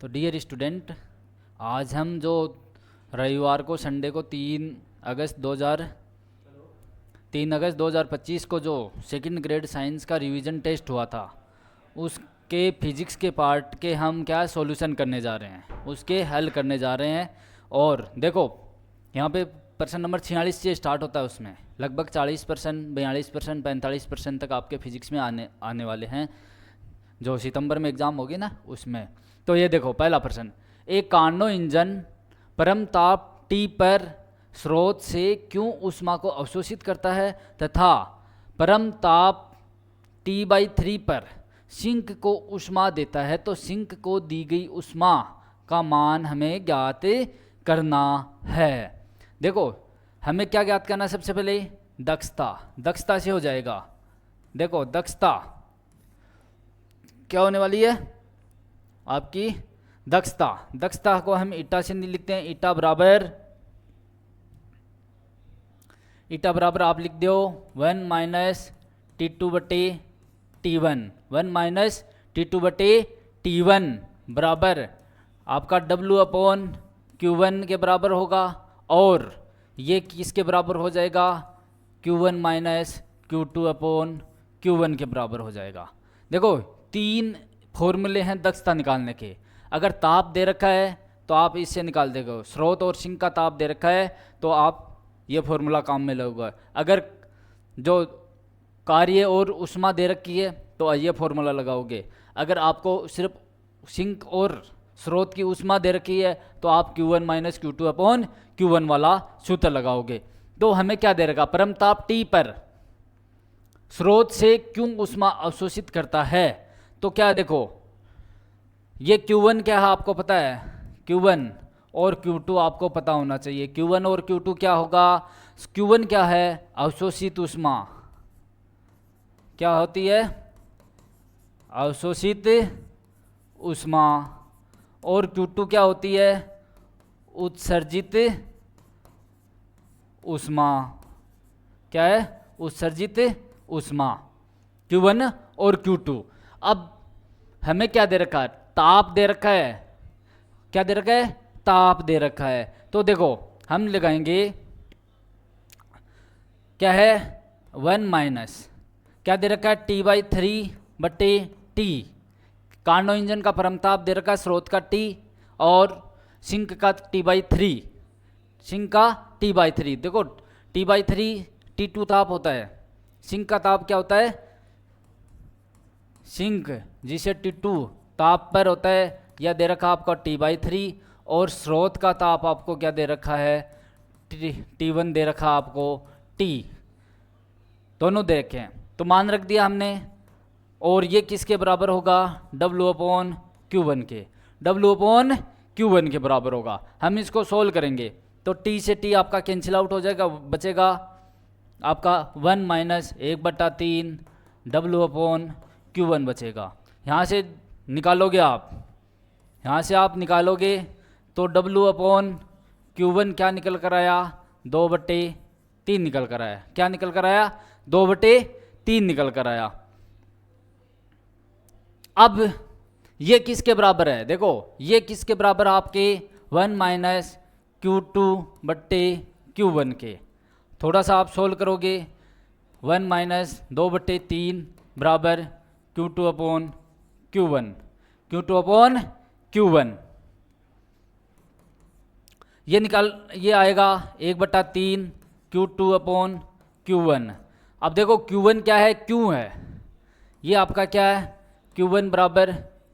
तो dear student, आज हम जो रविवार को संडे को 3 अगस्त 2025 को जो सेकंड ग्रेड साइंस का रिवीजन टेस्ट हुआ था, उसके फिजिक्स के पार्ट के हम क्या सॉल्यूशन करने जा रहे हैं, उसके हल करने जा रहे हैं। और देखो यहाँ पे प्रश्न नंबर 46 से स्टार्ट होता है, उसमें लगभग 40%, 42%, 45% तक आपके फिजिक्स में आने वाले हैं, जो सितंबर में एग्ज़ाम होगी ना उसमें। तो ये देखो पहला प्रश्न, एक कार्नो इंजन परम ताप T पर स्रोत से क्यों ऊष्मा को अवशोषित करता है तथा परम ताप T/3 पर सिंक को ऊष्मा देता है, तो सिंक को दी गई ऊष्मा का मान हमें ज्ञात करना है। देखो हमें क्या ज्ञात करना है, सबसे पहले दक्षता से हो जाएगा। देखो दक्षता क्या होने वाली है आपकी, दक्षता को हम ईटा से नहीं लिखते हैं, ईटा बराबर आप लिख दो 1 माइनस T2/T1, 1 माइनस T2/T1 बराबर आपका W/Q1 के बराबर होगा, और ये किसके बराबर हो जाएगा, Q1 माइनस Q2/Q1 के बराबर हो जाएगा। देखो 3 फॉर्मूले हैं दक्षता निकालने के। अगर ताप दे रखा है तो आप इससे निकाल देगा, स्रोत और सिंक का ताप दे रखा है तो आप ये फॉर्मूला काम में लगेगा। अगर जो कार्य और ऊष्मा दे रखी है तो ये फॉर्मूला लगाओगे। अगर आपको सिर्फ सिंक और स्रोत की ऊष्मा दे रखी है तो आप Q1 माइनस Q2/Q1 वाला सूत्र लगाओगे। तो हमें क्या दे रखा, परम ताप T पर स्रोत से क्यों ऊष्मा अवशोषित करता है, तो क्या देखो ये Q1 क्या है आपको पता है, Q1 और Q2 आपको पता होना चाहिए। Q1 और Q2 क्या होगा, Q1 क्या है, अवशोषित ऊष्मा क्या होती है, अवशोषित ऊष्मा, और Q2 क्या होती है, उत्सर्जित ऊष्मा। क्या है, उत्सर्जित ऊष्मा, Q1 और Q2। अब हमें क्या दे रखा है, ताप दे रखा है, क्या दे रखा है, ताप दे रखा है। तो देखो हम लगाएंगे क्या है 1 माइनस क्या दे रखा है T/3/T, कार्नो इंजन का परमताप दे रखा है स्रोत का T और सिंक का T/3, देखो T/3 T2 ताप होता है, सिंक का ताप क्या होता है, सिंक जिसे T2 ताप पर होता है, यह दे रखा आपका T/3, और स्रोत का ताप आपको क्या दे रखा है, T1 दे रखा आपको T, दोनों दे रखे हैं। तो मान रख दिया हमने, और ये किसके बराबर होगा, W/Q1 के, W/Q1 के बराबर होगा। हम इसको सोल्व करेंगे तो T से T आपका कैंसिल आउट हो जाएगा, बचेगा आपका 1 माइनस 1/3 W/Q1 बचेगा। यहाँ से निकालोगे आप, यहाँ से आप निकालोगे तो W/Q1 क्या निकल कर आया, 2/3 निकल कर आया। क्या निकल कर आया, 2/3 निकल कर आया। अब ये किसके बराबर है, देखो ये किसके बराबर आपके 1 माइनस Q2/Q1 के। थोड़ा सा आप सोल्व करोगे, 1 माइनस 2/3 बराबर Q2/Q1, ये आएगा 1/3 Q2/Q1। अब देखो Q1 क्या है, Q है, ये आपका क्या है, Q1 बराबर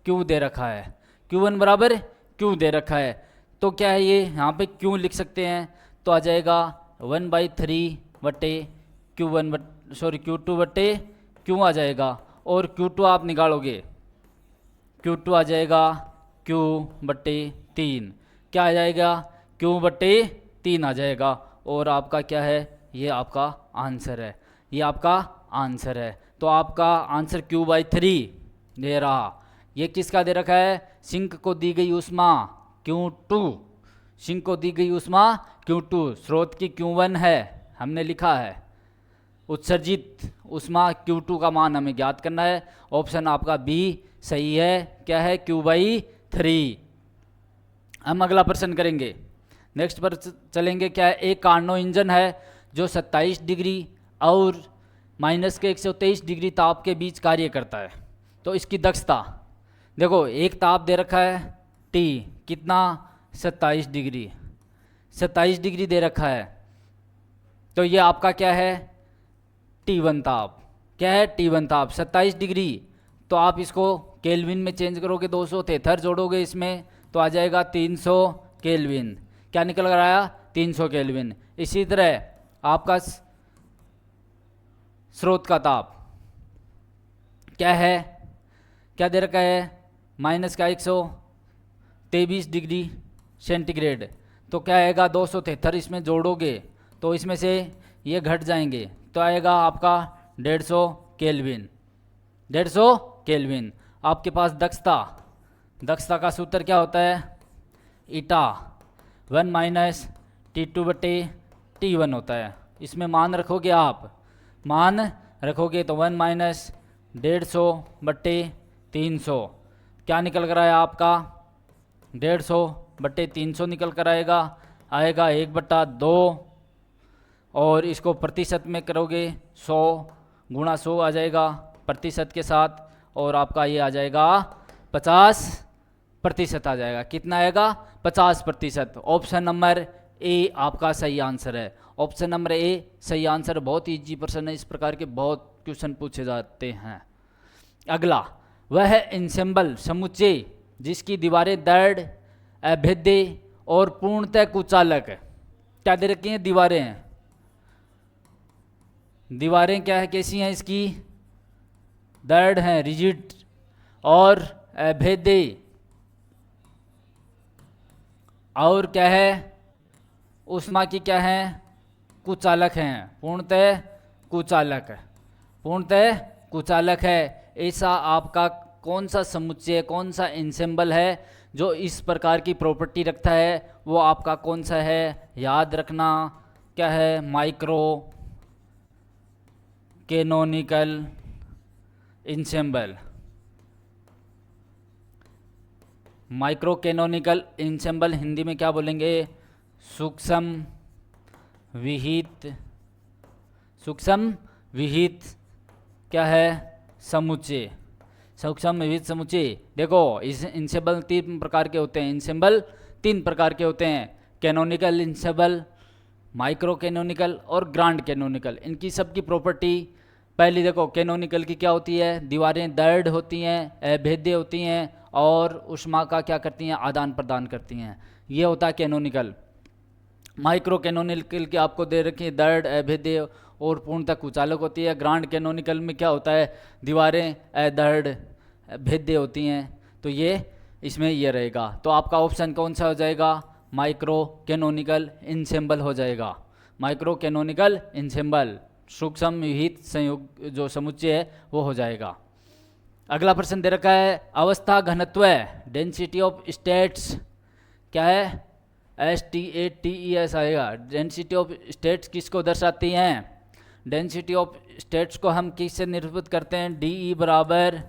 Q दे रखा है, Q1 बराबर Q दे रखा है। तो क्या है, ये यहाँ पे Q लिख सकते हैं, तो आ जाएगा 1/3/Q2 आ जाएगा, और Q2 आप निकालोगे, Q2 आ जाएगा Q/3, क्या आ जाएगा, Q/3 आ जाएगा, और आपका क्या है, ये आपका आंसर है, ये आपका आंसर है। तो आपका आंसर Q/3 दे रहा। ये किसका दे रखा है, सिंक को दी गई ऊष्मा Q2, सिंक को दी गई ऊष्मा Q2, स्रोत की Q1 है, हमने लिखा है, उत्सर्जित ऊष्मा Q2 का मान हमें ज्ञात करना है। ऑप्शन आपका बी सही है, क्या है, Q/3। हम अगला प्रश्न करेंगे। नेक्स्ट पर चलेंगे। क्या है, एक कार्नो इंजन है जो 27 डिग्री और माइनस के 123 डिग्री ताप के बीच कार्य करता है। तो इसकी दक्षता देखो, एक ताप दे रखा है T, कितना 27 डिग्री, 27 डिग्री दे रखा है। तो ये आपका क्या है, T1 ताप। क्या है, T1 ताप 27 डिग्री। तो आप इसको केल्विन में चेंज करोगे, 273 जोड़ोगे इसमें तो आ जाएगा 300 केल्विन। क्या निकल कर आया, 300 केल्विन। इसी तरह आपका स्रोत का ताप क्या है, क्या दे रखा है, माइनस का 123 डिग्री सेंटीग्रेड। तो क्या आएगा, 273 इसमें जोड़ोगे तो इसमें से ये घट जाएंगे तो आएगा आपका 150 केल्विन। 150 केल्विन। आपके पास दक्षता का सूत्र क्या होता है, ईटा 1 माइनस T2/T1 होता है। इसमें मान रखोगे, आप मान रखोगे तो 1 माइनस 150/300 क्या निकल कर आया आपका, 150/300 निकल कर आएगा 1/2। और इसको प्रतिशत में करोगे 100 गुणा 100 आ जाएगा प्रतिशत के साथ, और आपका ये आ जाएगा 50% आ जाएगा। कितना आएगा, 50%। ऑप्शन नंबर ए आपका सही आंसर है। ऑप्शन नंबर ए सही आंसर। बहुत इजी प्रश्न है, इस प्रकार के बहुत क्वेश्चन पूछे जाते हैं। अगला, वह है इंसेम्बल समुच्चय जिसकी दीवारें दृढ़, अभेद्य और पूर्णतः कुचालक। क्या दे रखी हैं, दीवारें हैं। दीवारें क्या है, कैसी हैं इसकी, दृढ़ हैं, रिजिड, और अभेद्य, और क्या है, उष्मा की क्या है, कुचालक हैं, पूर्णतः कुचालक। पूर्णतः कुचालक है। ऐसा आपका कौन सा समुच्चय, कौन सा इंसेम्बल है जो इस प्रकार की प्रॉपर्टी रखता है, वो आपका कौन सा है, याद रखना। क्या है, micro canonical ensemble. Micro canonical ensemble Hindi में क्या बोलेंगे, सूक्ष्म विहित, सूक्ष्म विहित क्या है, समुच्चय, सूक्ष्म विहित समुच्चय। देखो, इस इंसेम्बल 3 प्रकार के होते हैं। इंसेम्बल 3 प्रकार के होते हैं, कैनोनिकल इंसेम्बल, माइक्रो कैनोनिकल और ग्रांड कैनोनिकल। इनकी सबकी प्रॉपर्टी, पहली देखो, कैनोनिकल की क्या होती है, दीवारें दृढ़ होती हैं, अभेद्य होती हैं, और उष्मा का क्या करती हैं, आदान प्रदान करती हैं। ये होता है कैनोनिकल। माइक्रो कैनोनिकल की आपको दे रखी है, दृढ़, अभेद्य और पूर्णतः कुचालक होती है। ग्रांड कैनोनिकल में क्या होता है, दीवारें अदृढ़, अभेद्य होती हैं। तो ये इसमें ये रहेगा। तो आपका ऑप्शन कौन सा हो जाएगा, माइक्रो कैनोनिकल इंसेम्बल हो जाएगा। माइक्रो कैनोनिकल इंसेम्बल, सूक्ष्म विहित संयोग जो समुच्चय है वो हो जाएगा। अगला प्रश्न दे रखा है, अवस्था घनत्व डेंसिटी ऑफ स्टेट्स क्या है, STATES आएगा। डेंसिटी ऑफ स्टेट्स किसको दर्शाती हैं, डेंसिटी ऑफ स्टेट्स को हम किससे निरूपित करते हैं, DE बराबर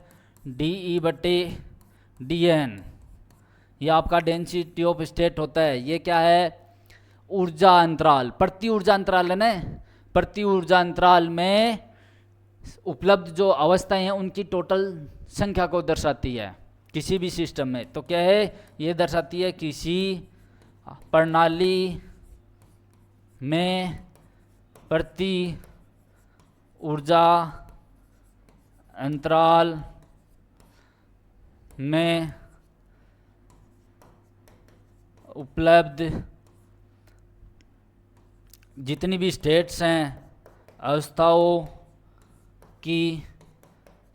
DE/DN। ये आपका डेंसिटी ऑफ स्टेट होता है। ये क्या है, ऊर्जा अंतराल, प्रति ऊर्जा अंतराल है ना, प्रति ऊर्जा अंतराल में उपलब्ध जो अवस्थाएं हैं उनकी टोटल संख्या को दर्शाती है किसी भी सिस्टम में। तो क्या है, ये दर्शाती है किसी प्रणाली में प्रति ऊर्जा अंतराल में उपलब्ध जितनी भी स्टेट्स हैं, अवस्थाओं की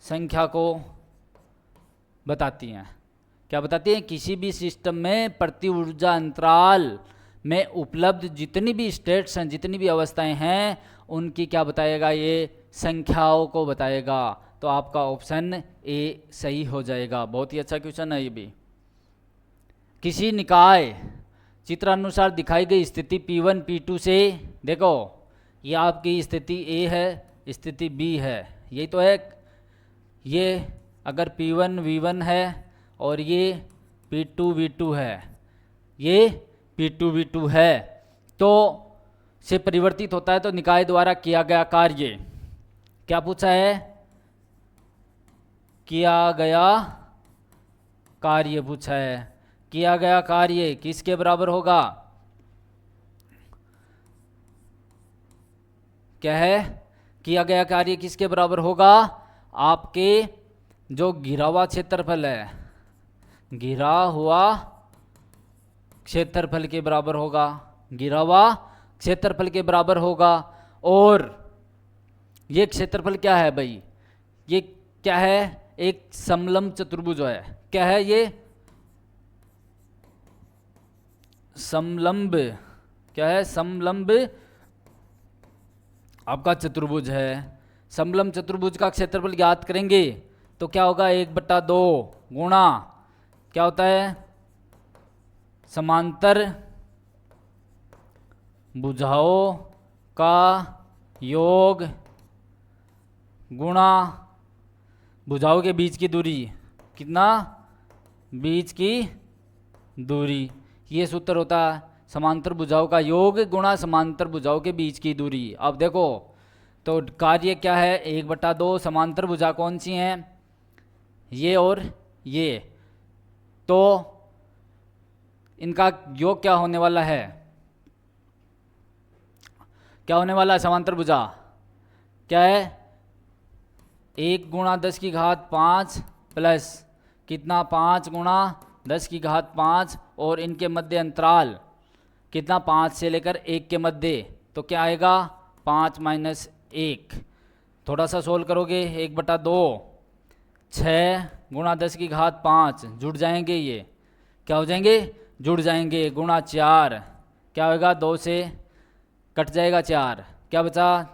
संख्या को बताती हैं। क्या बताती हैं, किसी भी सिस्टम में प्रति ऊर्जा अंतराल में उपलब्ध जितनी भी स्टेट्स हैं, जितनी भी अवस्थाएं हैं, उनकी क्या बताएगा, ये संख्याओं को बताएगा। तो आपका ऑप्शन ए सही हो जाएगा। बहुत ही अच्छा क्वेश्चन है ये भी। किसी निकाय चित्रानुसार दिखाई गई स्थिति P1 P2 से, देखो ये आपकी स्थिति A है, स्थिति B है, यही तो है। ये अगर P1 V1 है और ये P2 V2 है, ये P2V2 है। तो से परिवर्तित होता है तो निकाय द्वारा किया गया कार्य, क्या पूछा है, किया गया कार्य पूछा है। किया गया कार्य किसके बराबर होगा, क्या है, किया गया कार्य किसके बराबर होगा, आपके जो घिरा हुआ क्षेत्रफल है, घिरा हुआ क्षेत्रफल के बराबर होगा, घिरा हुआ क्षेत्रफल के बराबर होगा। और ये क्षेत्रफल क्या है भाई, ये क्या है, एक समलंब चतुर्भुज है, क्या है ये, समलंब, क्या है, समलंब आपका चतुर्भुज है। समलंब चतुर्भुज का क्षेत्रफल ज्ञात करेंगे तो क्या होगा, 1/2 गुणा क्या होता है, समांतर भुजाओं का योग गुणा भुजाओं के बीच की दूरी, कितना, बीच की दूरी, ये सूत्र होता है समांतर भुजाओं का योग गुणा समांतर भुजाओं के बीच की दूरी। अब देखो तो कार्य क्या है, 1/2, समांतर भुजा कौन सी हैं, ये और ये, तो इनका योग क्या होने वाला है, क्या होने वाला है, समांतर भुजा क्या है, 1 × 10⁵ प्लस कितना, 5 × 10⁵ और इनके मध्य अंतराल कितना, 5 से लेकर 1 के मध्य, तो क्या आएगा, 5 - 1। थोड़ा सा सोल्व करोगे, 1/2, 6 × 10⁵ जुड़ जाएंगे, ये क्या हो जाएंगे, जुड़ जाएंगे, गुणा 4 क्या होगा, 2 से कट जाएगा 4, क्या बचा,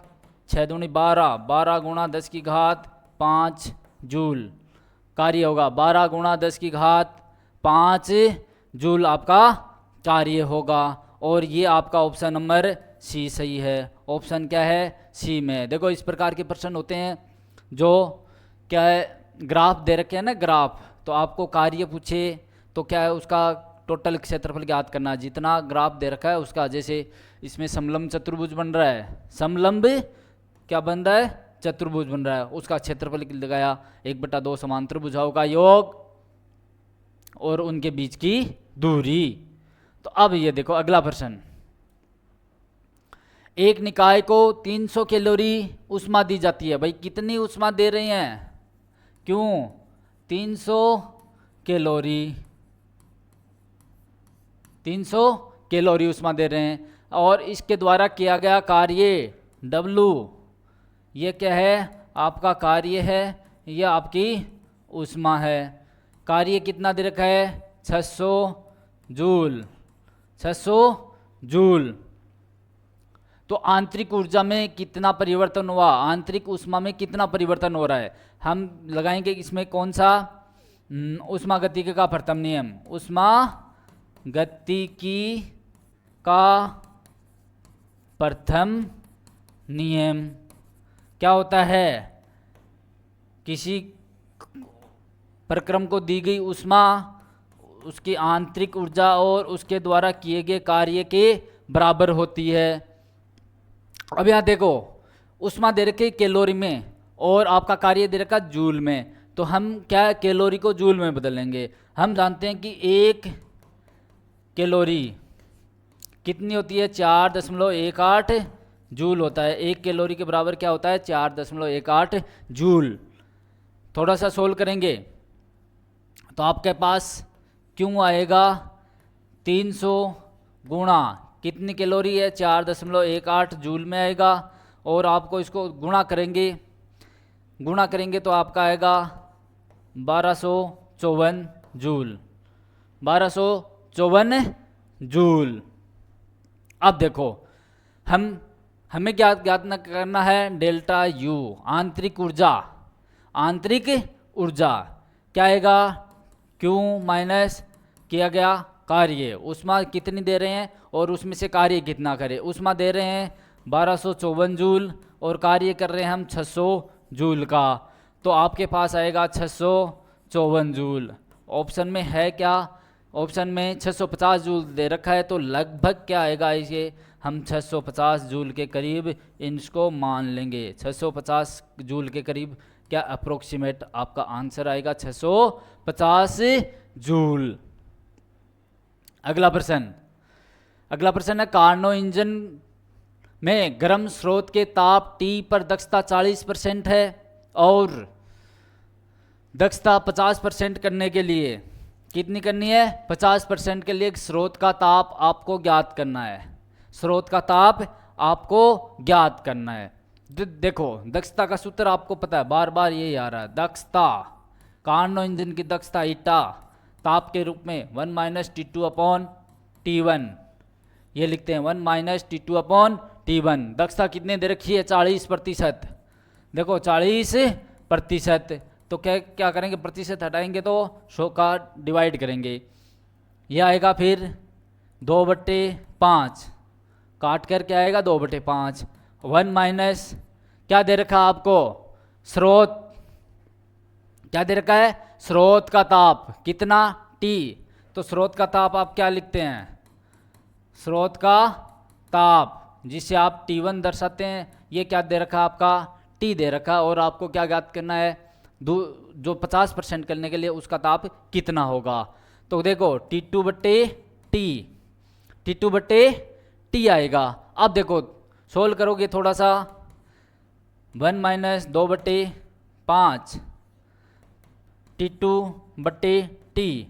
6 दूनी 12, 12 × 10⁵ जूल कार्य होगा, 12 × 10⁵ जूल आपका कार्य होगा। और ये आपका ऑप्शन नंबर सी सही है, ऑप्शन क्या है, सी में। देखो इस प्रकार के प्रश्न होते हैं जो क्या है, ग्राफ दे रखे हैं ना, ग्राफ, तो आपको कार्य पूछे तो क्या है, उसका टोटल क्षेत्रफल ज्ञात करना, जितना ग्राफ दे रखा है उसका, जैसे इसमें समलंब चतुर्भुज बन रहा है, समलंब क्या बन रहा है, चतुर्भुज बन रहा है, उसका क्षेत्रफल लगाया, 1/2 समांतर भुजाओं का योग और उनके बीच की दूरी। तो अब ये देखो अगला प्रश्न, एक निकाय को 300 कैलोरी ऊष्मा दी जाती है, भाई कितनी ऊष्मा दे रहे हैं, क्यों, 300 कैलोरी, 300 कैलोरी ऊष्मा दे रहे हैं, और इसके द्वारा किया गया कार्य W, ये क्या है, आपका कार्य है, ये आपकी ऊष्मा है। कार्य कितना दे रखा है, 600 जूल, 600 जूल। तो आंतरिक ऊर्जा में कितना परिवर्तन हुआ, आंतरिक ऊष्मा में कितना परिवर्तन हो रहा है, हम लगाएंगे इसमें कौन सा, ऊष्मा गतिकी का प्रथम नियम, ऊष्मा गतिकी का प्रथम नियम क्या होता है, किसी प्रक्रम को दी गई ऊष्मा उसकी आंतरिक ऊर्जा और उसके द्वारा किए गए कार्य के बराबर होती है। अब यहाँ देखो ऊष्मा दे रखी कैलोरी में और आपका कार्य दे रखा जूल में, तो हम क्या कैलोरी को जूल में बदलेंगे। हम जानते हैं कि 1 कैलोरी कितनी होती है, 4.18 जूल होता है। 1 कैलोरी के बराबर क्या होता है, 4.18 जूल। थोड़ा सा सोल्व करेंगे तो आपके पास क्यों आएगा, 300 गुणा कितनी कैलोरी है, 4.18 जूल में आएगा, और आपको इसको गुणा करेंगे तो आपका आएगा 1254 जूल, 1254 जूल। अब देखो हमें क्या ज्ञात करना है, डेल्टा यू आंतरिक ऊर्जा क्या आएगा, क्यू माइनस किया गया कार्य, ऊष्मा कितनी दे रहे हैं और उसमें से कार्य कितना करें। ऊष्मा दे रहे हैं 1254 जूल और कार्य कर रहे हैं हम 600 जूल का, तो आपके पास आएगा 654 जूल। ऑप्शन में है क्या, ऑप्शन में 650 जूल दे रखा है, तो लगभग क्या आएगा इसे, हम 650 जूल के करीब इसको मान लेंगे। 650 जूल के करीब क्या अप्रोक्सीमेट आपका आंसर आएगा, 650 जूल। अगला प्रश्न है कार्नो इंजन में गर्म स्रोत के ताप T पर दक्षता 40% है और दक्षता 50% करने के लिए कितनी करनी है, 50% के लिए स्रोत का ताप आपको ज्ञात करना है। स्रोत का ताप आपको ज्ञात करना है। देखो दक्षता का सूत्र आपको पता है, बार बार ये आ रहा है, दक्षता कार्नो इंजन की दक्षता ईटा ताप के रूप में 1 माइनस T2/T1, ये लिखते हैं 1 माइनस T2/T1। दक्षता कितने दे रखी है, 40%। देखो 40%, तो क्या करेंगे, प्रतिशत हटाएंगे तो 100 का डिवाइड करेंगे, ये आएगा फिर 2/5, काट कर क्या आएगा 2/5। 1 माइनस क्या दे रखा आपको, स्रोत, क्या दे रखा है, स्रोत का ताप कितना T, तो स्रोत का ताप आप क्या लिखते हैं, स्रोत का ताप जिसे आप T1 दर्शाते हैं, ये क्या दे रखा आपका T दे रखा, और आपको क्या ज्ञात करना है, जो 50% करने के लिए उसका ताप कितना होगा। तो देखो T2/T आएगा। अब देखो सोल्व करोगे थोड़ा सा, 1 माइनस 2/5 T2/T,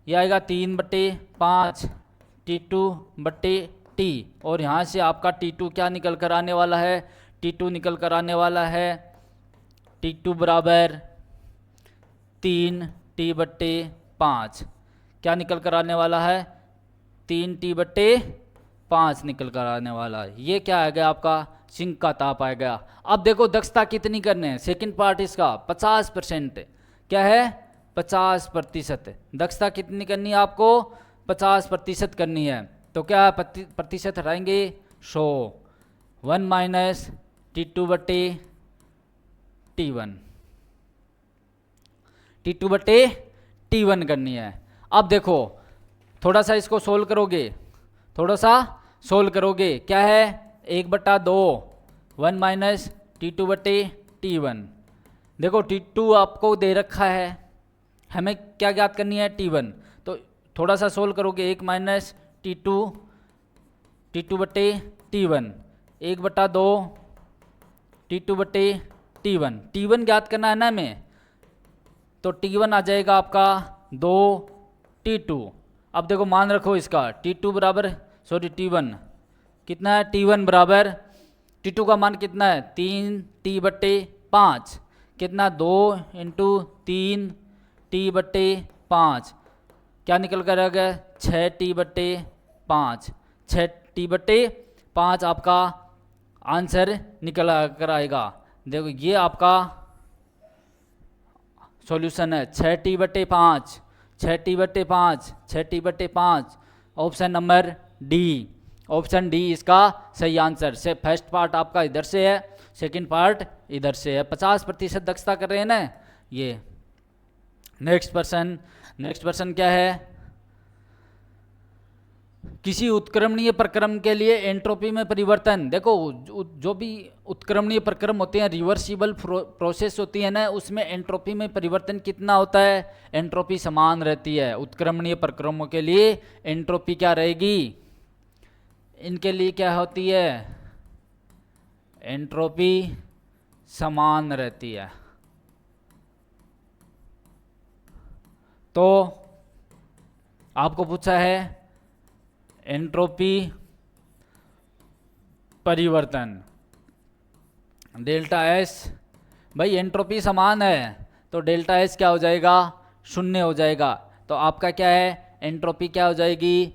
यह आएगा 3/5 T2/T, और यहाँ से आपका T2 क्या निकल कर आने वाला है, T2 निकल कर आने वाला है T2 बराबर 3T/5, क्या निकल कर आने वाला है, 3T/5 निकल कर आने वाला है। ये क्या आ गया आपका सिंक का ताप आ गया। अब देखो दक्षता कितनी करने हैं, सेकंड पार्ट इसका 50%, क्या है 50%, दक्षता कितनी करनी है आपको, 50% करनी है, तो क्या प्रतिशत हटाएंगे 100, 1 माइनस T2/T1 करनी है। अब देखो थोड़ा सा इसको सोल्व करोगे, क्या है 1/2, 1 माइनस T2/T1। देखो T2 आपको दे रखा है, हमें क्या ज्ञात करनी है, T1, तो थोड़ा सा सोल्व करोगे, 1 माइनस T2/T1, 1/2 T2/T1, T1 ज्ञात करना है ना हमें, तो T1 आ जाएगा आपका 2 T2। अब देखो मान रखो इसका T1 कितना है, T1 बराबर T2 का मान कितना है 3T/5, कितना 2 × 3T/5, क्या निकल कर आ गया 6T/5, 6T/5 आपका आंसर निकल कर आएगा। देखो ये आपका सॉल्यूशन है, 6T/5, 6T/5, 6T/5, option number D, option D इसका सही आंसर। से फर्स्ट पार्ट आपका इधर से है, सेकंड पार्ट इधर से है, 50% दक्षता कर रहे हैं ना ये। नेक्स्ट प्रश्न क्या है, किसी उत्क्रमणीय प्रक्रम के लिए एंट्रोपी में परिवर्तन, देखो जो भी उत्क्रमणीय प्रक्रम होते हैं, रिवर्सिबल प्रोसेस होती है ना, उसमें एंट्रोपी में परिवर्तन कितना होता है, एंट्रोपी समान रहती है। उत्क्रमणीय प्रक्रमों के लिए एंट्रोपी क्या रहेगी, इनके लिए क्या होती है, एंट्रोपी समान रहती है। तो आपको पूछा है एंट्रोपी परिवर्तन डेल्टा एस, भाई एंट्रोपी समान है तो डेल्टा एस क्या हो जाएगा, 0 हो जाएगा। तो आपका क्या है, एंट्रोपी क्या हो जाएगी,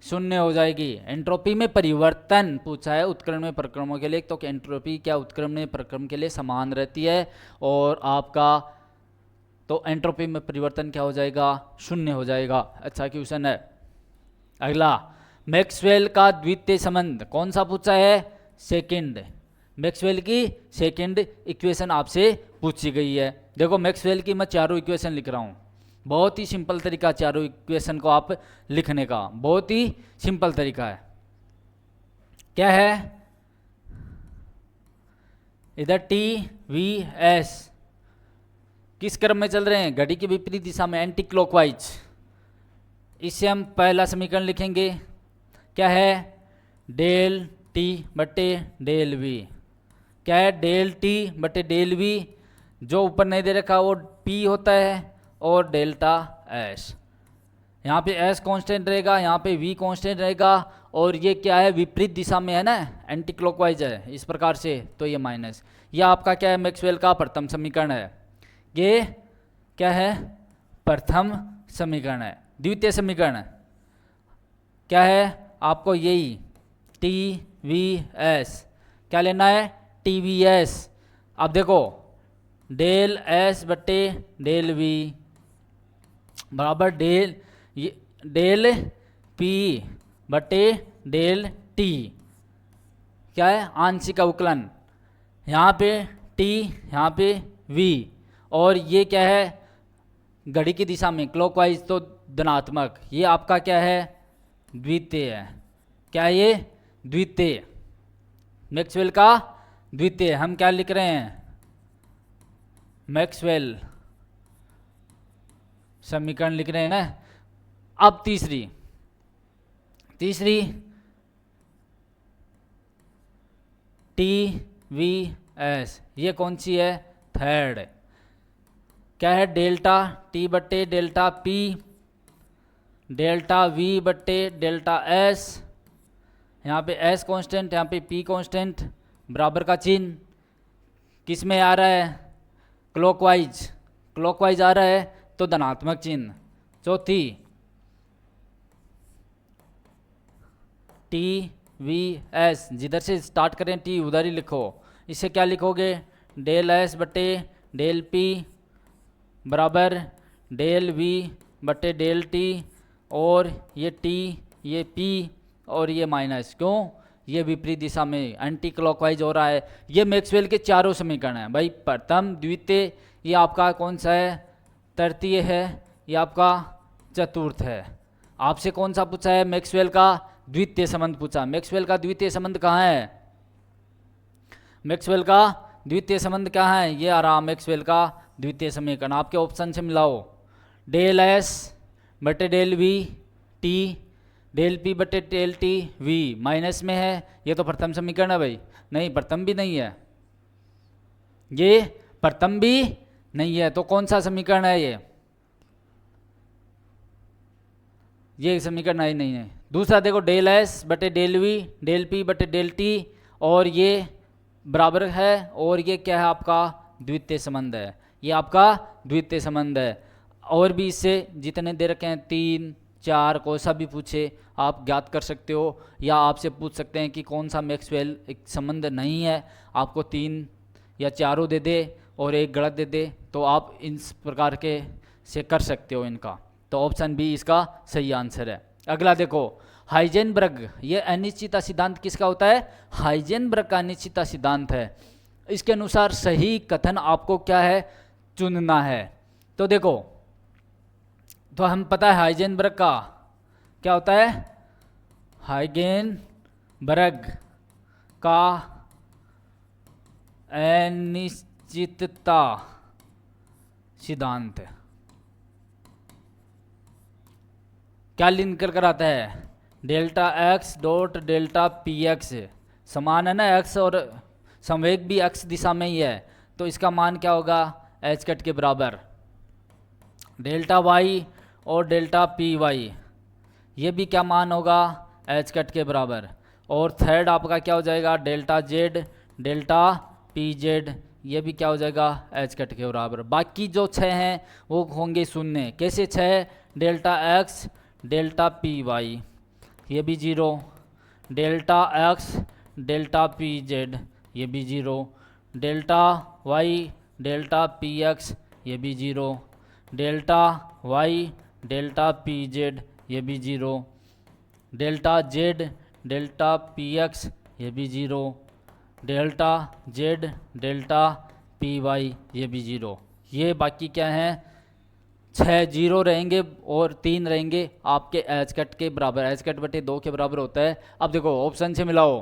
0 हो जाएगी। एंट्रोपी में परिवर्तन पूछा है उत्क्रमणीय प्रक्रमों के लिए, तो एंट्रोपी क्या उत्क्रमणीय प्रक्रम के लिए समान रहती है, और आपका तो एंट्रोपी में परिवर्तन क्या हो जाएगा, 0 हो जाएगा। अच्छा क्वेश्चन है। अगला, मैक्सवेल का द्वितीय संबंध कौन सा पूछा है, सेकंड, मैक्सवेल की सेकंड इक्वेशन आपसे पूछी गई है। देखो मैक्सवेल की मैं चारों इक्वेशन लिख रहा हूँ, बहुत ही सिंपल तरीका चारों इक्वेशन को आप लिखने का, बहुत ही सिंपल तरीका है। क्या है इधर टी वी एस किस क्रम में चल रहे हैं, घड़ी की विपरीत दिशा में, एंटी क्लॉकवाइज। इससे हम पहला समीकरण लिखेंगे, क्या है डेल टी बटे डेल वी। क्या है डेल टी बटे डेल वी, जो ऊपर नहीं दे रखा वो पी होता है, और डेल्टा एस। यहाँ पे एस कांस्टेंट रहेगा, यहाँ पे वी कांस्टेंट रहेगा, और ये क्या है विपरीत दिशा में है ना, एंटी क्लॉकवाइज है इस प्रकार से, तो ये माइनस। ये आपका क्या है मैक्सवेल का प्रथम समीकरण है। ये क्या है प्रथम समीकरण है। द्वितीय समीकरण क्या है आपको, यही टी वी एस, क्या लेना है टी वी एस। अब देखो डेल एस बटे डेल वी बराबर डेल पी बटे डेल टी, क्या है आंशिक अवकलन, यहाँ पे टी यहाँ पे वी, और ये क्या है घड़ी की दिशा में क्लॉकवाइज तो धनात्मक, ये आपका क्या है द्वितीय है। क्या है ये द्वितीय, मैक्सवेल का द्वितीय। हम क्या लिख रहे हैं मैक्सवेल समीकरण लिख रहे हैं ना। अब तीसरी टी वी एस, ये कौन सी है थर्ड। क्या है डेल्टा टी बटे डेल्टा पी, डेल्टा वी बटे डेल्टा एस, यहाँ पे एस कांस्टेंट यहाँ पे पी कांस्टेंट, बराबर का चिन्ह किस में आ रहा है क्लॉकवाइज आ रहा है तो धनात्मक चिन्ह। चौथी टी वी एस, जिधर से स्टार्ट करें टी उधर ही लिखो। इसे क्या लिखोगे डेल एस बटे डेल पी बराबर डेल वी बटे डेल टी, और ये टी ये पी और ये माइनस, क्यों ये विपरीत दिशा में एंटी क्लॉकवाइज हो रहा है। ये मैक्सवेल के चारों समीकरण हैं भाई, प्रथम द्वितीय, ये आपका कौन सा है तृतीय है, ये आपका चतुर्थ है। आपसे कौन सा पूछा है मैक्सवेल का द्वितीय संबंध पूछा। मैक्सवेल का द्वितीय संबंध कहाँ है, मैक्सवेल का द्वितीय संबंध कहाँ है, ये आ रहा मैक्सवेल का द्वितीय समीकरण। आपके ऑप्शन से मिलाओ डेल एस बटे del V T, del P बटे डेल टी वी माइनस में है, ये तो प्रथम समीकरण है भाई। नहीं प्रथम भी नहीं है, ये प्रथम भी नहीं है, तो कौन सा समीकरण है ये समीकरण नहीं है। दूसरा देखो डेल एस बटे डेल वी डेल पी बटे डेल टी, और ये बराबर है, और ये क्या है आपका द्वितीय संबंध है, ये आपका द्वितीय संबंध है। और भी इससे जितने दे रखे हैं 3 4 कोई सा भी पूछे आप ज्ञात कर सकते हो, या आपसे पूछ सकते हैं कि कौन सा मैक्सवेल एक संबंध नहीं है, आपको 3 या 4 दे दे और एक गलत दे दे, तो आप इस प्रकार के से कर सकते हो इनका। तो ऑप्शन बी इसका सही आंसर है। अगला देखो हाइजेनबर्ग, ये अनिश्चितता सिद्धांत किसका होता है, हाइजेनबर्ग का अनिश्चितता सिद्धांत है। इसके अनुसार सही कथन आपको क्या है चुनना है। तो देखो तो हम पता है हाइजेनबर्ग का क्या होता है, हाइजेनबर्ग का अनिश्चितता सिद्धांत क्या लिंक कर आता है, delta x dot delta P x समान है ना, एक्स और संवेग भी एक्स दिशा में ही है, तो इसका मान क्या होगा एच कट के बराबर, डेल्टा वाई और डेल्टा पी वाई ये भी क्या मान होगा एच कट के बराबर, और थर्ड आपका क्या हो जाएगा delta Z delta P Z ये भी क्या हो जाएगा एच कट के बराबर। बाकी जो 6 हैं वो होंगे शून्य। कैसे 6, delta X delta P Y ये भी 0, delta X delta P Z ये भी 0, delta Y delta P X ये भी 0, delta Y delta P Z ये भी 0, delta Z delta P X ये भी 0, delta Z delta P Y ये भी 0। ये बाकी क्या हैं 6 जीरो रहेंगे और 3 रहेंगे आपके एच कट के बराबर, एच कट बटे 2 के बराबर होता है। अब देखो ऑप्शन से मिलाओ,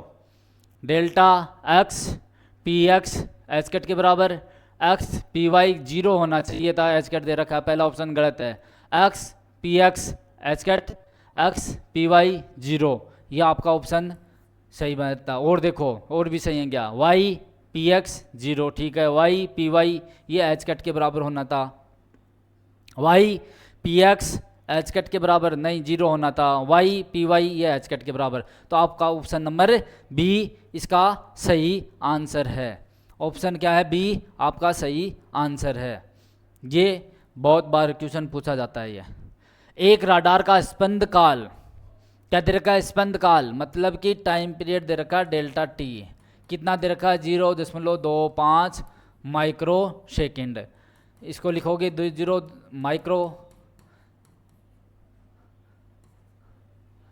delta x P X H cut के बराबर, एक्स पी वाई जीरो होना चाहिए था, एच कट दे रखा है, पहला ऑप्शन गलत है। X P X H cut, X P Y zero, यह आपका ऑप्शन सही बनता। और देखो और भी सही है क्या, वाई पी एक्स जीरो, ठीक है, वाई पी वाई ये एच कट के बराबर होना था, Y P X H cut के बराबर नहीं जीरो होना था, वाई पी वाई ये एच कट के बराबर। तो आपका ऑप्शन नंबर बी इसका सही आंसर है। ऑप्शन क्या है, बी आपका सही आंसर है। ये बहुत बार क्वेश्चन पूछा जाता है। ये एक राडार का स्पंद काल क्या दे रखा है, स्पंद काल मतलब कि टाइम पीरियड दे रखा है डेल्टा टी, कितना दे रखा है 0.25 माइक्रो सेकेंड। इसको लिखोगे 0 माइक्रो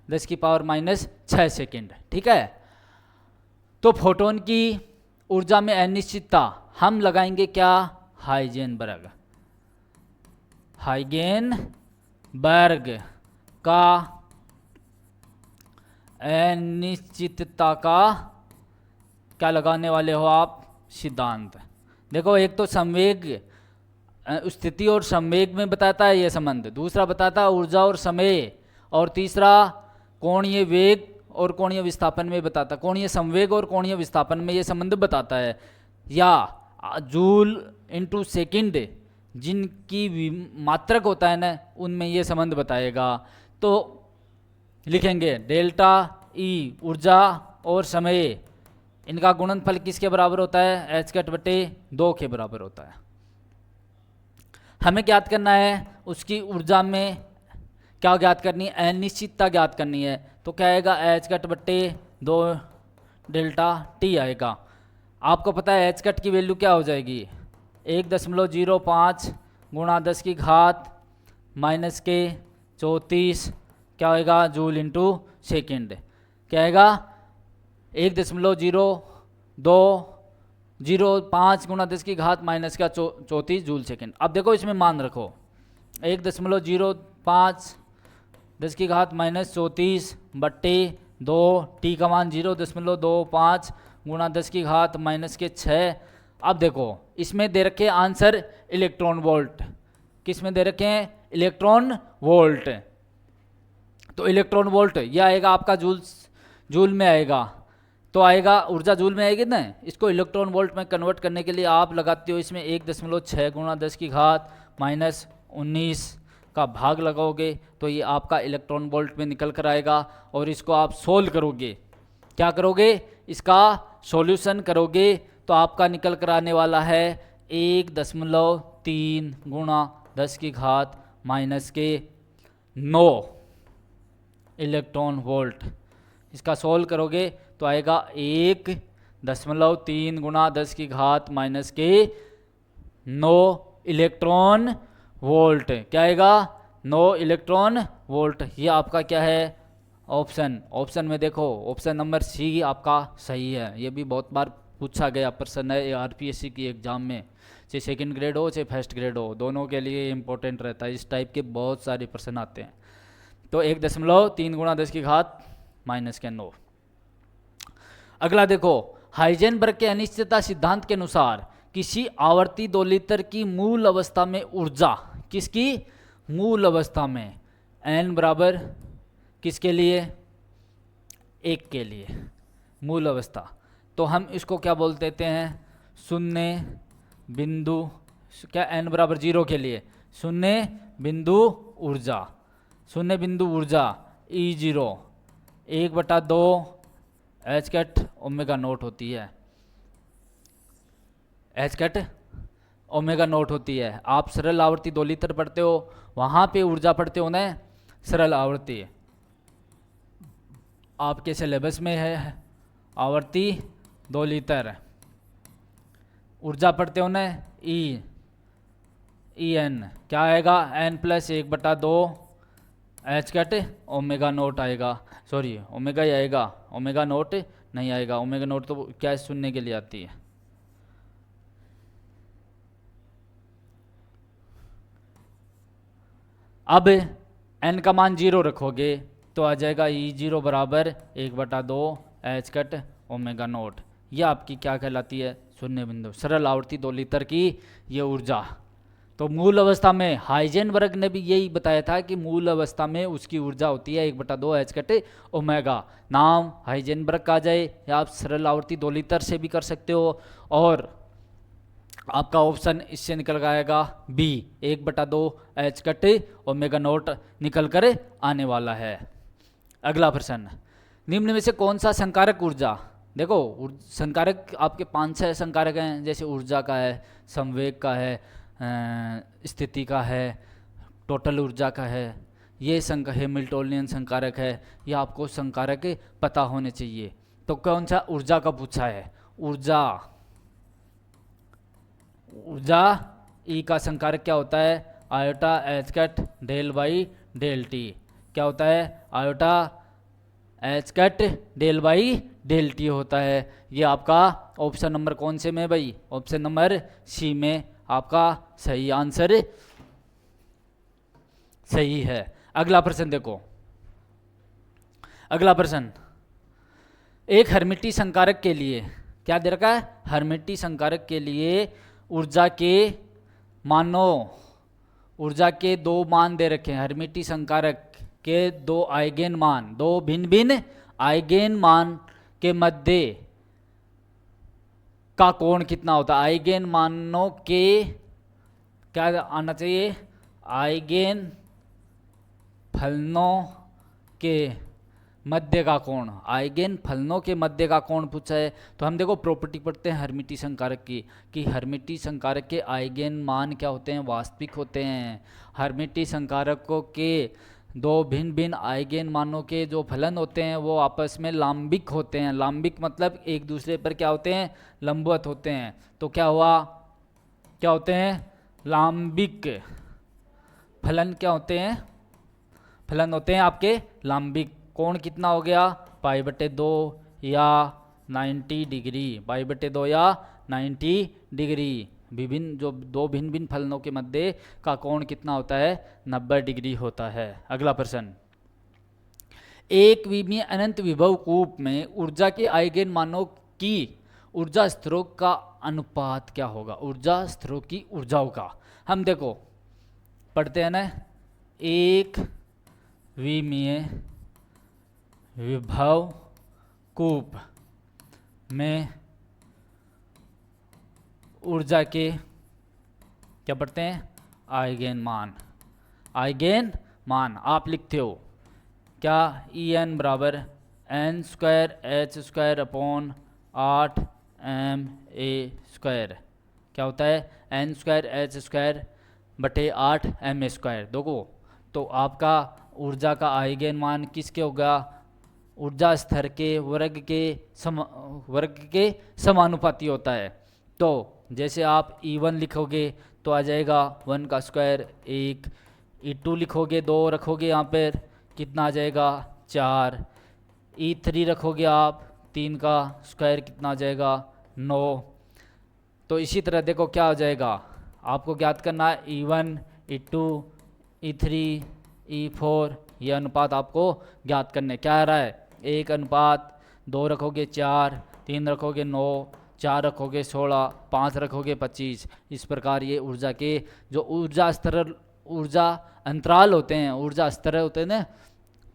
10⁻⁻6 सेकेंड, ठीक है। तो फोटोन की ऊर्जा में अनिश्चितता हम लगाएंगे क्या, हाइजेनबर्ग, हाइजेनबर्ग का अनिश्चितता का क्या लगाने वाले हो आप, सिद्धांत। देखो एक तो संवेग स्थिति और संवेग में बताता है ये संबंध, दूसरा बताता है ऊर्जा और समय, और तीसरा कोणीय वेग और कोणीय विस्थापन में बताता, कोणीय संवेग और कोणीय विस्थापन में ये संबंध बताता है। या जूल इनटू सेकंड जिनकी मात्रक होता है ना, उनमें ये संबंध बताएगा। तो लिखेंगे डेल्टा ई ऊर्जा और समय, इनका गुणनफल किसके बराबर होता है, एच कट बटे 2 के बराबर होता है। हमें ज्ञात करना है उसकी ऊर्जा में क्या ज्ञात करनी है, अनिश्चितता ज्ञात करनी है। तो क्या आएगा, एच कट बट्टे 2 डेल्टा टी आएगा। आपको पता है एच कट की वैल्यू क्या हो जाएगी, 1.05 गुणा 10 की घात माइनस के 34 क्या होएगा, जूल इंटू सेकेंड। क्या आएगा 1.0205 गुणा 10 की घात माइनस का 34 जूल सेकेंड। अब देखो इसमें मान रखो 1.05 10 की घात माइनस 34 बट्टे 2, टी का मान 0.25 गुणा 10 की घात माइनस के 6। अब देखो इसमें दे रखे आंसर इलेक्ट्रॉन वोल्ट, किस में दे रखे हैं, इलेक्ट्रॉन वोल्ट। तो इलेक्ट्रॉन वोल्ट यह आएगा आपका जूल में आएगा, तो आएगा ऊर्जा जूल में आएगी ना, इसको इलेक्ट्रॉन वोल्ट में कन्वर्ट करने के लिए आप लगाते हो इसमें 1.6 गुणा 10 की घात माइनस 19 का भाग लगाओगे, तो ये आपका इलेक्ट्रॉन वोल्ट में निकल कर आएगा। और इसको आप सोल्व करोगे, क्या करोगे, इसका सॉल्यूशन करोगे, तो आपका निकल कर आने वाला है 1.3 गुणा 10 की घात माइनस के 9 इलेक्ट्रॉन वोल्ट। इसका सोल्व करोगे तो आएगा 1.3 गुणा 10 की घात माइनस के 9 इलेक्ट्रॉन वोल्ट। क्या आएगा, 9 इलेक्ट्रॉन वोल्ट। ये आपका क्या है, ऑप्शन में देखो ऑप्शन नंबर सी आपका सही है। ये भी बहुत बार पूछा गया प्रश्न है आरपीएससी की एग्जाम में, चाहे सेकंड ग्रेड हो चाहे फर्स्ट ग्रेड हो, दोनों के लिए इंपॉर्टेंट रहता है। इस टाइप के बहुत सारे प्रश्न आते हैं। तो 1.3 गुणा 10 की घात माइनस के 9। अगला देखो, हाइजेनबर्ग के अनिश्चितता सिद्धांत के अनुसार किसी आवर्ती दोलित्र की मूल अवस्था में ऊर्जा, किसकी मूल अवस्था में, n बराबर किसके लिए, 1 के लिए मूल अवस्था, तो हम इसको क्या बोल देते हैं, शून्य बिंदु, क्या n बराबर 0 के लिए शून्य बिंदु ऊर्जा, शून्य बिंदु ऊर्जा E0 1/2 H cut omega note होती है, एच कट ओमेगा नोट होती है। आप सरल आवर्ती दोलित्र पढ़ते हो, वहाँ पे ऊर्जा पढ़ते हो ना, सरल आवर्ती आपके सिलेबस में है, आवर्ती दोलित्र ऊर्जा पढ़ते हो ना, ई एन क्या आएगा, n + 1/2 H cut omega note आएगा, सॉरी ओमेगा ही आएगा, ओमेगा नोट नहीं आएगा, ओमेगा नोट तो क्या शून्य के लिए आती है। अब n का मान 0 रखोगे तो आ जाएगा E0 बराबर 1/2 एच कट ओमेगा नोट। ये आपकी क्या कहलाती है, शून्य बिंदु। सरल आवर्ती दोलित्र की ये ऊर्जा। तो मूल अवस्था में हाइजेनबर्ग ने भी यही बताया था कि मूल अवस्था में उसकी ऊर्जा होती है 1/2 एच कट ओमेगा। नाम हाइजेनबर्ग का आ जाए, या आप सरल आवर्ती दोलित्र से भी कर सकते हो, और आपका ऑप्शन इससे निकल आएगा B, 1/2 H cut omega nought निकल कर आने वाला है। अगला प्रश्न, निम्न में से कौन सा संकारक ऊर्जा, देखो संकारक आपके 5-6 संकारक हैं, जैसे ऊर्जा का है, संवेग का है, स्थिति का है, टोटल ऊर्जा का है, ये हैमिल्टोनियन संकारक है। ये आपको संकारक पता होने चाहिए। तो कौन सा ऊर्जा का पूछा है, ऊर्जा ई का संकारक क्या होता है, iota H cut del by del T. क्या होता है, iota H cut del by del T होता है। ये आपका ऑप्शन नंबर कौन से में भाई, ऑप्शन नंबर सी में आपका सही आंसर सही है। अगला प्रश्न देखो, अगला प्रश्न, एक हर्मिटी संकारक के लिए क्या दे रखा है, हर्मिटी संकारक के लिए ऊर्जा के मानों, ऊर्जा के 2 मान दे रखे हैं। हर्मिटी संकारक के 2 आइगेन मान, 2 भिन्न भिन्न आइगेन मान के मध्य का कोण कितना होता है। आइगेन मानों के क्या आना चाहिए, आइगेन फलनों के मध्य का कोण, आइगेन फलनों के मध्य का कोण पूछा है। तो हम देखो प्रॉपर्टी पढ़ते हैं हर्मिटी संकारक की, कि हर्मिटी संकारक के आइगेन मान क्या होते हैं, वास्तविक होते हैं। हर्मिटी संकारकों के 2 भिन्न भिन्न आइगेन मानों के जो फलन होते हैं वो आपस में लांबिक होते हैं। लांबिक मतलब एक दूसरे पर क्या होते हैं, लंबवत होते हैं। तो क्या हुआ, क्या होते हैं, लांबिक फलन। क्या होते हैं, फलन होते हैं आपके लांबिक। कोण कितना हो गया, π/2 या 90 डिग्री, π/2 या 90 डिग्री। विभिन्न जो 2 भिन्न भिन्न फलनों के मध्य का कोण कितना होता है, 90 डिग्री होता है। अगला प्रश्न, एक विमीय अनंत विभव कूप में ऊर्जा के आइगेन मानों की ऊर्जा स्तरों का अनुपात क्या होगा, ऊर्जा स्तरों की ऊर्जाओं का। हम देखो पढ़ते हैं ना, एक विमीय विभव कूप में ऊर्जा के क्या पढ़ते हैं, आइगेन मान। आइगेन मान आप लिखते हो क्या, En बराबर n² h² / 8 ma²। क्या होता है, n² h² बटे 8 ma²। देखो तो आपका ऊर्जा का आइगेन मान किसके होगा, ऊर्जा स्तर के वर्ग के समानुपाती होता है। तो जैसे आप E1 लिखोगे तो आ जाएगा 1 का स्क्वायर 1, E2 लिखोगे 2 रखोगे यहाँ पर कितना आ जाएगा 4, E3 रखोगे आप 3 का स्क्वायर कितना आ जाएगा 9। तो इसी तरह देखो क्या हो जाएगा, आपको ज्ञात करना है E1, E2, E3, E4, ये अनुपात आपको ज्ञात करने। क्या आ रहा है, 1:2 रखोगे 4, 3 रखोगे 9, 4 रखोगे 16, 5 रखोगे 25। इस प्रकार ये ऊर्जा के जो ऊर्जा अंतराल होते हैं, ऊर्जा स्तर होते हैं ना,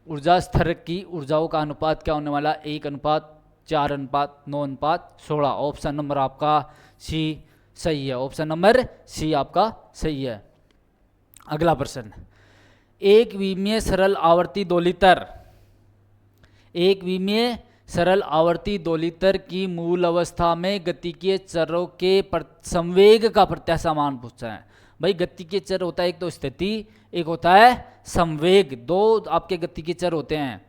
ऊर्जा स्तर की ऊर्जाओं का अनुपात क्या होने वाला, 1:4:9:16। ऑप्शन नंबर आपका सी सही है, ऑप्शन नंबर सी आपका सही है। अगला प्रश्न, एक विमीय सरल आवर्ती दोलित्र, एक विमीय सरल आवर्ती दोलित्र की मूल अवस्था में गतिकीय चरों के संवेग का प्रत्याशा मान पूछा है। भाई गतिकीय चर होता है एक तो स्थिति, एक होता है संवेग, 2 आपके गतिकीय चर होते हैं।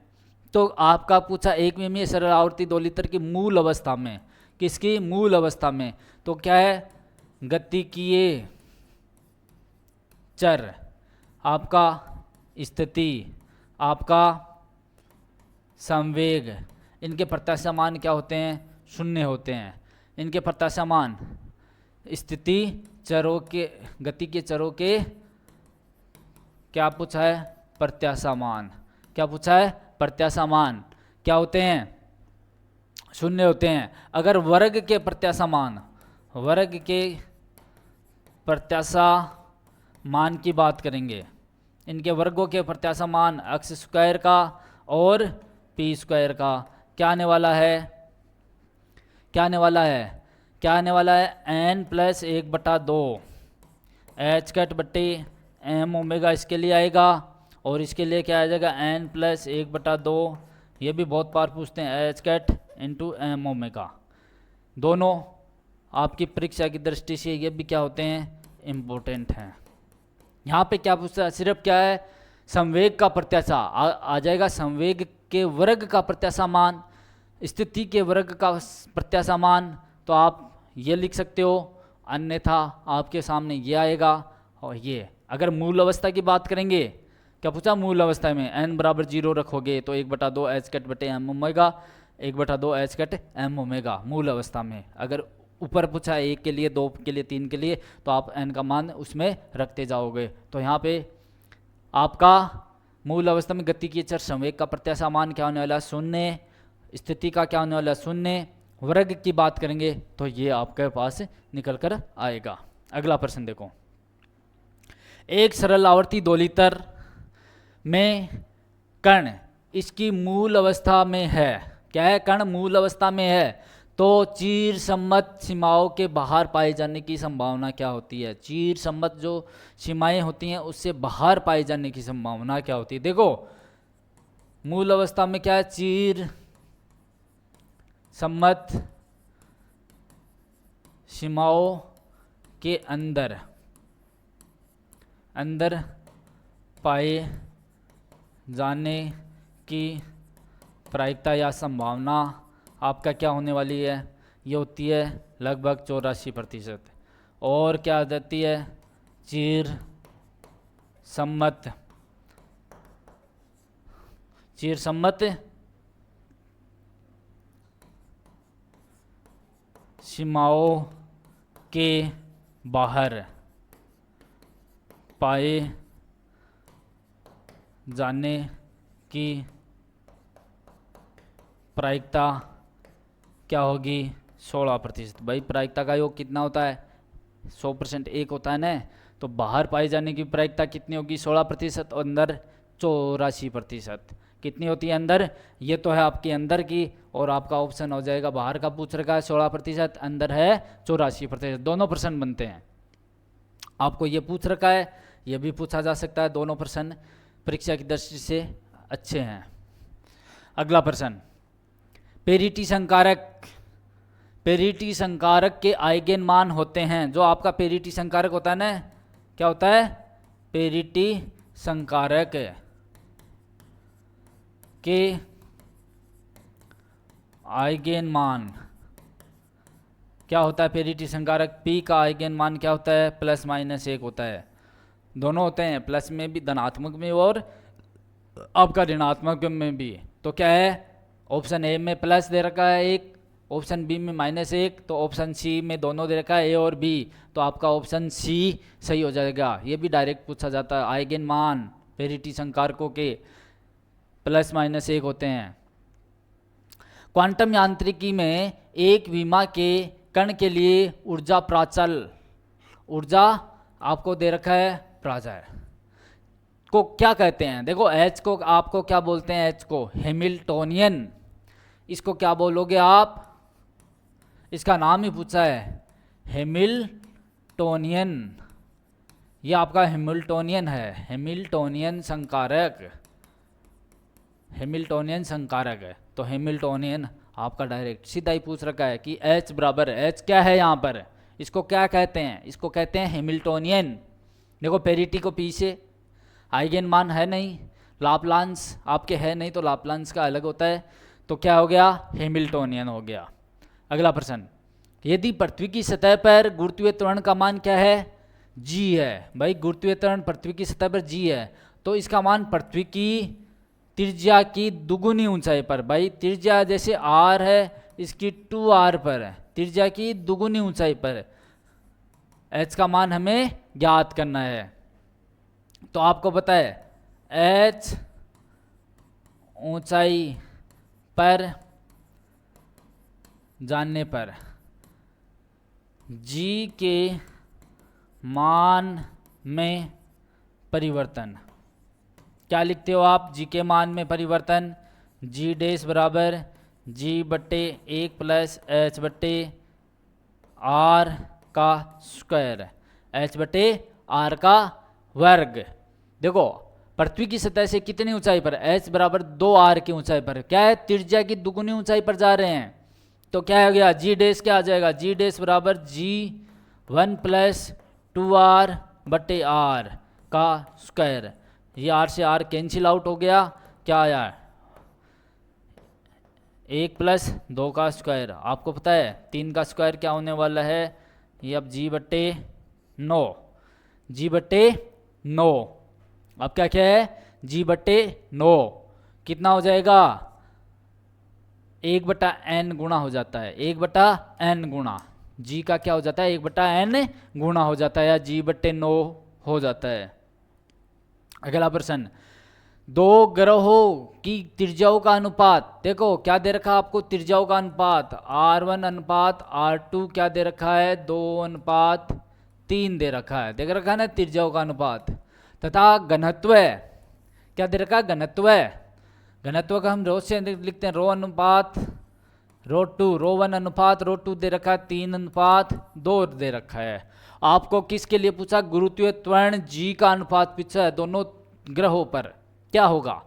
तो आपका पूछा एक विमीय सरल आवर्ती दोलित्र की मूल अवस्था में, किसकी मूल अवस्था में, तो क्या है, गतिकीय चर आपका स्थिति, आपका संवेग, इनके प्रत्याशा मान क्या होते हैं, 0 होते हैं। इनके प्रत्याशा मान स्थिति चरों के, गति के चरों के क्या पूछा है? प्रत्याशा मान। क्या पूछा है? प्रत्याशा मान क्या होते हैं? शून्य होते हैं। अगर वर्ग के प्रत्याशा मान, वर्ग के प्रत्याशा मान की बात करेंगे, इनके वर्गों के प्रत्याशा मान एक्स स्क्वायर का और पी स्क्वायर का क्या आने वाला है? क्या आने वाला है? क्या आने वाला है? एन प्लस 1/2 एच कट बट्टे एम ओमेगा इसके लिए आएगा, और इसके लिए क्या आ जाएगा? N plus 1/2। ये भी बहुत बार पूछते हैं, H cut into M omega. दोनों आपकी परीक्षा की दृष्टि से ये भी क्या होते हैं? इम्पोर्टेंट हैं। यहाँ पे क्या पूछता है? सिर्फ क्या है? संवेग का प्रत्याशा आ जाएगा। संवेग के वर्ग का प्रत्याशा मान, स्थिति के वर्ग का प्रत्याशा मान, तो आप ये लिख सकते हो, अन्यथा आपके सामने ये आएगा। और ये अगर मूल अवस्था की बात करेंगे, क्या पूछा? मूल अवस्था में n बराबर 0 रखोगे तो 1/2 एच कट बटे M omega, 1/2 H cut M omega मूल अवस्था में। अगर ऊपर पूछा 1 के लिए, 2 के लिए, 3 के लिए, तो आप n का मान उसमें रखते जाओगे। तो यहाँ पे आपका मूल अवस्था में गति की चर संवेग का प्रत्याशा मान क्या होने वाला? 0। स्थिति का क्या होने वाला? 0। वर्ग की बात करेंगे तो ये आपके पास निकल कर आएगा। अगला प्रश्न देखो, एक सरल आवर्ती दोलित्र में कण इसकी मूल अवस्था में है। क्या है? कण मूल अवस्था में है, तो चीर सम्मत सीमाओं के बाहर पाए जाने की संभावना क्या होती है? चीर सम्मत जो सीमाएं होती हैं उससे बाहर पाए जाने की संभावना क्या होती है? देखो, मूल अवस्था में क्या है? चीर सम्मत सीमाओं के अंदर पाए जाने की प्रायिकता या संभावना आपका क्या होने वाली है? ये होती है लगभग 84%। और क्या आ जाती है? चीर सम्मत सीमाओं के बाहर पाए जाने की प्रायिकता क्या होगी? 16%। भाई प्रायिकता का योग कितना होता है? 100% 1 होता है ना, तो बाहर पाए जाने की प्रायिकता कितनी होगी? 16% और अंदर 84%। कितनी होती है अंदर? ये तो है आपके अंदर की, और आपका ऑप्शन हो जाएगा बाहर का पूछ रखा है 16%, अंदर है 84%। दोनों प्रश्न बनते हैं। आपको ये पूछ रखा है, ये भी पूछा जा सकता है। दोनों प्रश्न परीक्षा की दृष्टि से अच्छे हैं। अगला प्रश्न, पेरिटी संकारक के आइगेन मान होते हैं। जो आपका पेरिटी संकारक होता है ना, क्या होता है? पेरिटी संकारक के आइगेन मान क्या होता है? पेरिटी संकारक P का आइगेन मान क्या होता है? ±1 होता है। दोनों होते हैं, प्लस में भी, धनात्मक में और आपका ऋणात्मक में भी। तो क्या है? ऑप्शन ए में प्लस दे रखा है 1, ऑप्शन बी में -1, तो ऑप्शन सी में दोनों दे रखा है ए और बी, तो आपका ऑप्शन सी सही हो जाएगा। ये भी डायरेक्ट पूछा जाता है। आइगेन मान पेरिटी संकारकों के ±1 होते हैं। क्वांटम यांत्रिकी में एक विमा के कण के लिए ऊर्जा प्राचल, ऊर्जा आपको दे रखा है प्राचल, को क्या कहते हैं? देखो, एच को आपको क्या बोलते हैं? एच को हैमिल्टोनियन। इसको क्या बोलोगे आप? इसका नाम ही पूछा है, हैमिल्टोनियन। ये आपका हैमिल्टोनियन है, हैमिल्टोनियन संकारक है। तो हैमिल्टोनियन आपका डायरेक्ट सीधा ही पूछ रखा है कि H बराबर, H क्या है यहाँ पर? इसको क्या कहते हैं? इसको कहते हैं हैमिल्टोनियन। देखो, पेरिटी को P से आइगेन मान है नहीं, लाप्लांस आपके है नहीं, तो लाप्लांस का अलग होता है, तो क्या हो गया? हैमिल्टोनियन हो गया। अगला प्रश्न, यदि पृथ्वी की सतह पर गुरुत्वीय त्वरण का मान क्या है? G है। भाई गुरुत्वीय त्वरण पृथ्वी की सतह पर G है, तो इसका मान पृथ्वी की त्रिज्या की दुगुनी ऊंचाई पर, भाई त्रिज्या जैसे R है, इसकी 2R पर है, त्रिज्या की दुगुनी ऊंचाई पर H का मान हमें ज्ञात करना है। तो आपको पता है h ऊंचाई पर जानने पर g के मान में परिवर्तन, क्या लिखते हो आप? g के मान में परिवर्तन, g डैश बराबर g बट्टे 1 प्लस h बट्टे r का स्क्वायर, h बट्टे r का वर्ग। देखो पृथ्वी की सतह से कितनी ऊंचाई पर? h बराबर 2r की ऊंचाई पर, क्या है? त्रिज्या की दुगुनी ऊंचाई पर जा रहे हैं। तो क्या हो गया? g डैश क्या आ जाएगा? g डैश बराबर g 1 प्लस 2r बट्टे r का स्क्वायर। ये r से r कैंसिल आउट हो गया, क्या आया? 1 प्लस 2 का स्क्वायर। आपको पता है 3 का स्क्वायर क्या होने वाला है? ये अब g बट्टे 9, g बट्टे 9। अब क्या क्या है? g बट्टे 9 कितना हो जाएगा? 1 बटा n गुणा हो जाता है, 1 बटा n गुणा g का क्या हो जाता है? 1 बटा n गुणा हो जाता है, या g बट्टे 9 हो जाता है। अगला प्रश्न, दो ग्रहों की त्रिज्याओं का अनुपात। देखो क्या दे रखा है आपको? त्रिज्याओं का अनुपात r1 अनुपात r2 क्या दे रखा है? 2 अनुपात 3 दे रखा है, देख रखा है ना त्रिज्याओं का अनुपात। तथा घनत्व क्या दे रखा है? घनत्व, घनत्व का हम रो से लिखते हैं रो अनुपात रो 2, रो 1 अनुपात रो 2 दे रखा है, 3 अनुपात 2 दे रखा है। आपको किसके लिए पूछा? गुरुत्वीय त्वरण g का अनुपात पूछा है दोनों ग्रहों पर, क्या होगा?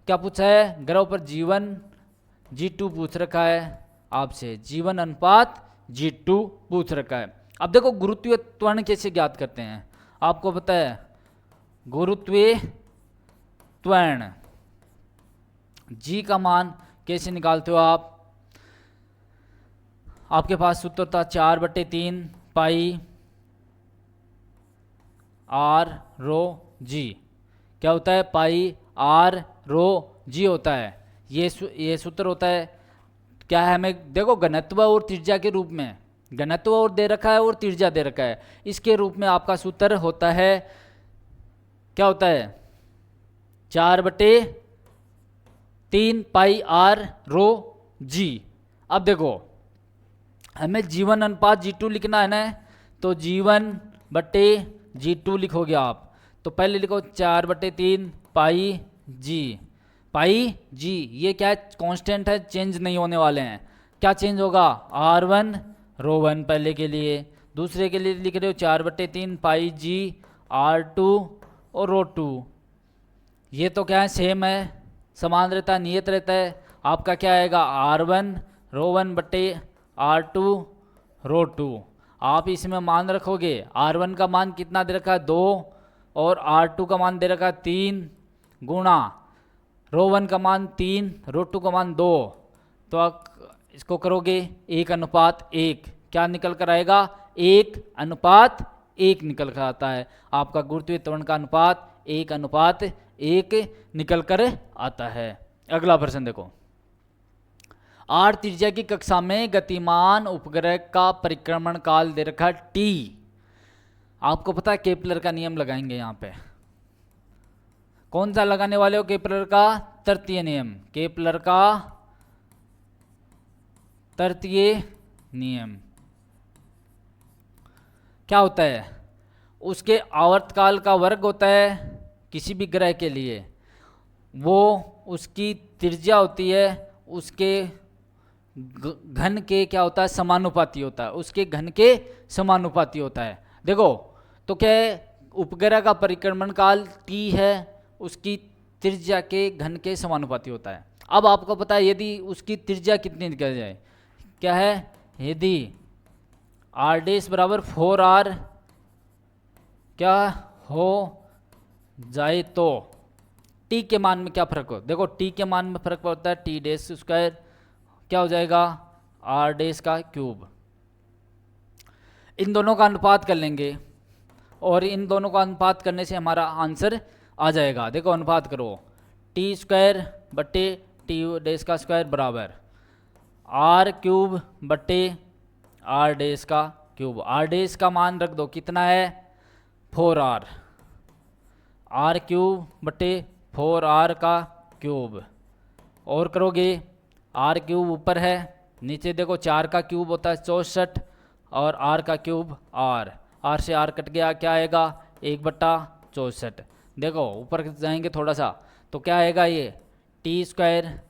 क्या पूछा है? ग्रहों पर g1 g2 पूछ रखा है आपसे, g1 अनुपात g2 पूछ रखा है। अब देखो गुरुत्वीय त्वरण कैसे ज्ञात करते हैं, आपको पता है गुरुत्वीय त्वरण g का मान कैसे निकालते हो आप? आपके पास सूत्र था 4/3 पाई r रो g, क्या होता है? पाई r रो g होता है। ये सूत्र होता है। क्या है? हमें देखो घनत्व और त्रिज्या के रूप में, घनत्व और दे रखा है और त्रिज्या दे रखा है, इसके रूप में आपका सूत्र होता है, क्या होता है? 4/3 पाई r रो g। अब देखो हमें g1 अनुपात g2 लिखना है ना, तो g1 बट्टे g2 लिखोगे आप। तो पहले लिखो 4/3 पाई g, पाई g ये क्या है? कांस्टेंट है, चेंज नहीं होने वाले हैं। क्या चेंज होगा? r1 रो 1 पहले के लिए, दूसरे के लिए लिख रहे हो 4/3 पाई g r2 और रो 2। ये तो क्या है? सेम है, समान रहता है, नियत रहता है। आपका क्या आएगा? r1 रो 1 बट्टे r2 रो 2। आप इसमें मान रखोगे, r1 का मान कितना दे रखा है? 2, और r2 का मान दे रखा है 3, गुणा रो 1 का मान 3 रो 2 का मान 2। तो आप इसको करोगे 1:1, क्या निकल कर आएगा? 1:1 निकल कर आता है। आपका गुरुत्वीय त्वरण का अनुपात 1:1 निकल कर आता है। अगला प्रश्न देखो, r त्रिज्या की कक्षा में गतिमान उपग्रह का परिक्रमण काल दे रखा है t। आपको पता है केपलर का नियम लगाएंगे यहाँ पे। कौन सा लगाने वाले हो? केपलर का तृतीय नियम, केपलर का तृतीय नियम क्या होता है? उसके आवर्तकाल का वर्ग होता है किसी भी ग्रह के लिए, वो उसकी त्रिज्या होती है उसके घन के क्या होता है? समानुपाती होता है, उसके घन के समानुपाती होता है। देखो तो क्या है? उपग्रह का परिक्रमण काल t है, उसकी त्रिज्या के घन के समानुपाती होता है। अब आपको पता है यदि उसकी त्रिज्या कितनी निकल जाए, क्या है? यदि r डैश बराबर 4r क्या हो जाए तो t के मान में क्या फर्क हो? देखो t के मान में फर्क पड़ता है, t डैश स्क्वायर क्या हो जाएगा? r डैश का क्यूब। इन दोनों का अनुपात कर लेंगे और इन दोनों का अनुपात करने से हमारा आंसर आ जाएगा। देखो अनुपात करो, टी स्क्वायर बट्टे टी डैश का स्क्वायर बराबर आर क्यूब बट्टे आर डैश का क्यूब। आर डैश का मान रख दो, कितना है? 4r। आर क्यूब बटे 4r का क्यूब, और करोगे आर क्यूब ऊपर है, नीचे देखो 4 का क्यूब होता है 64, और आर का क्यूब आर से आर कट गया, क्या आएगा 1/64। देखो ऊपर जाएंगे थोड़ा सा तो क्या आएगा, ये टी स्क्वायर,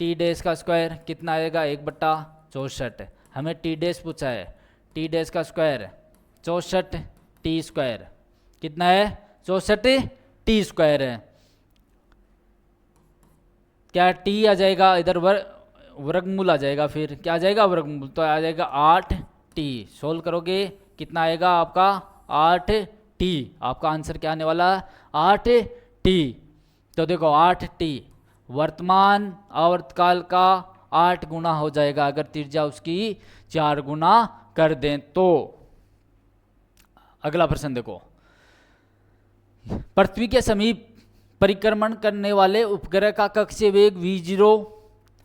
टी डैश का स्क्वायर कितना आएगा 1/64। हमें टी डैश पूछा है, टी डैश का स्क्वायर 64 टी स्क्वायर कितना है 64 टी स्क्वायर है, क्या टी आ जाएगा इधर वर्गमूल आ जाएगा, फिर क्या आ जाएगा वर्गमूल, तो आ जाएगा 8t। सोल्व करोगे कितना आएगा आपका 8t, आपका आंसर क्या आने वाला 8t। तो देखो 8t वर्तमान आवर्तकाल का 8 गुना हो जाएगा अगर त्रिज्या उसकी 4 गुना कर दें तो। अगला प्रश्न देखो, पृथ्वी के समीप परिक्रमण करने वाले उपग्रह का कक्षीय वेग v0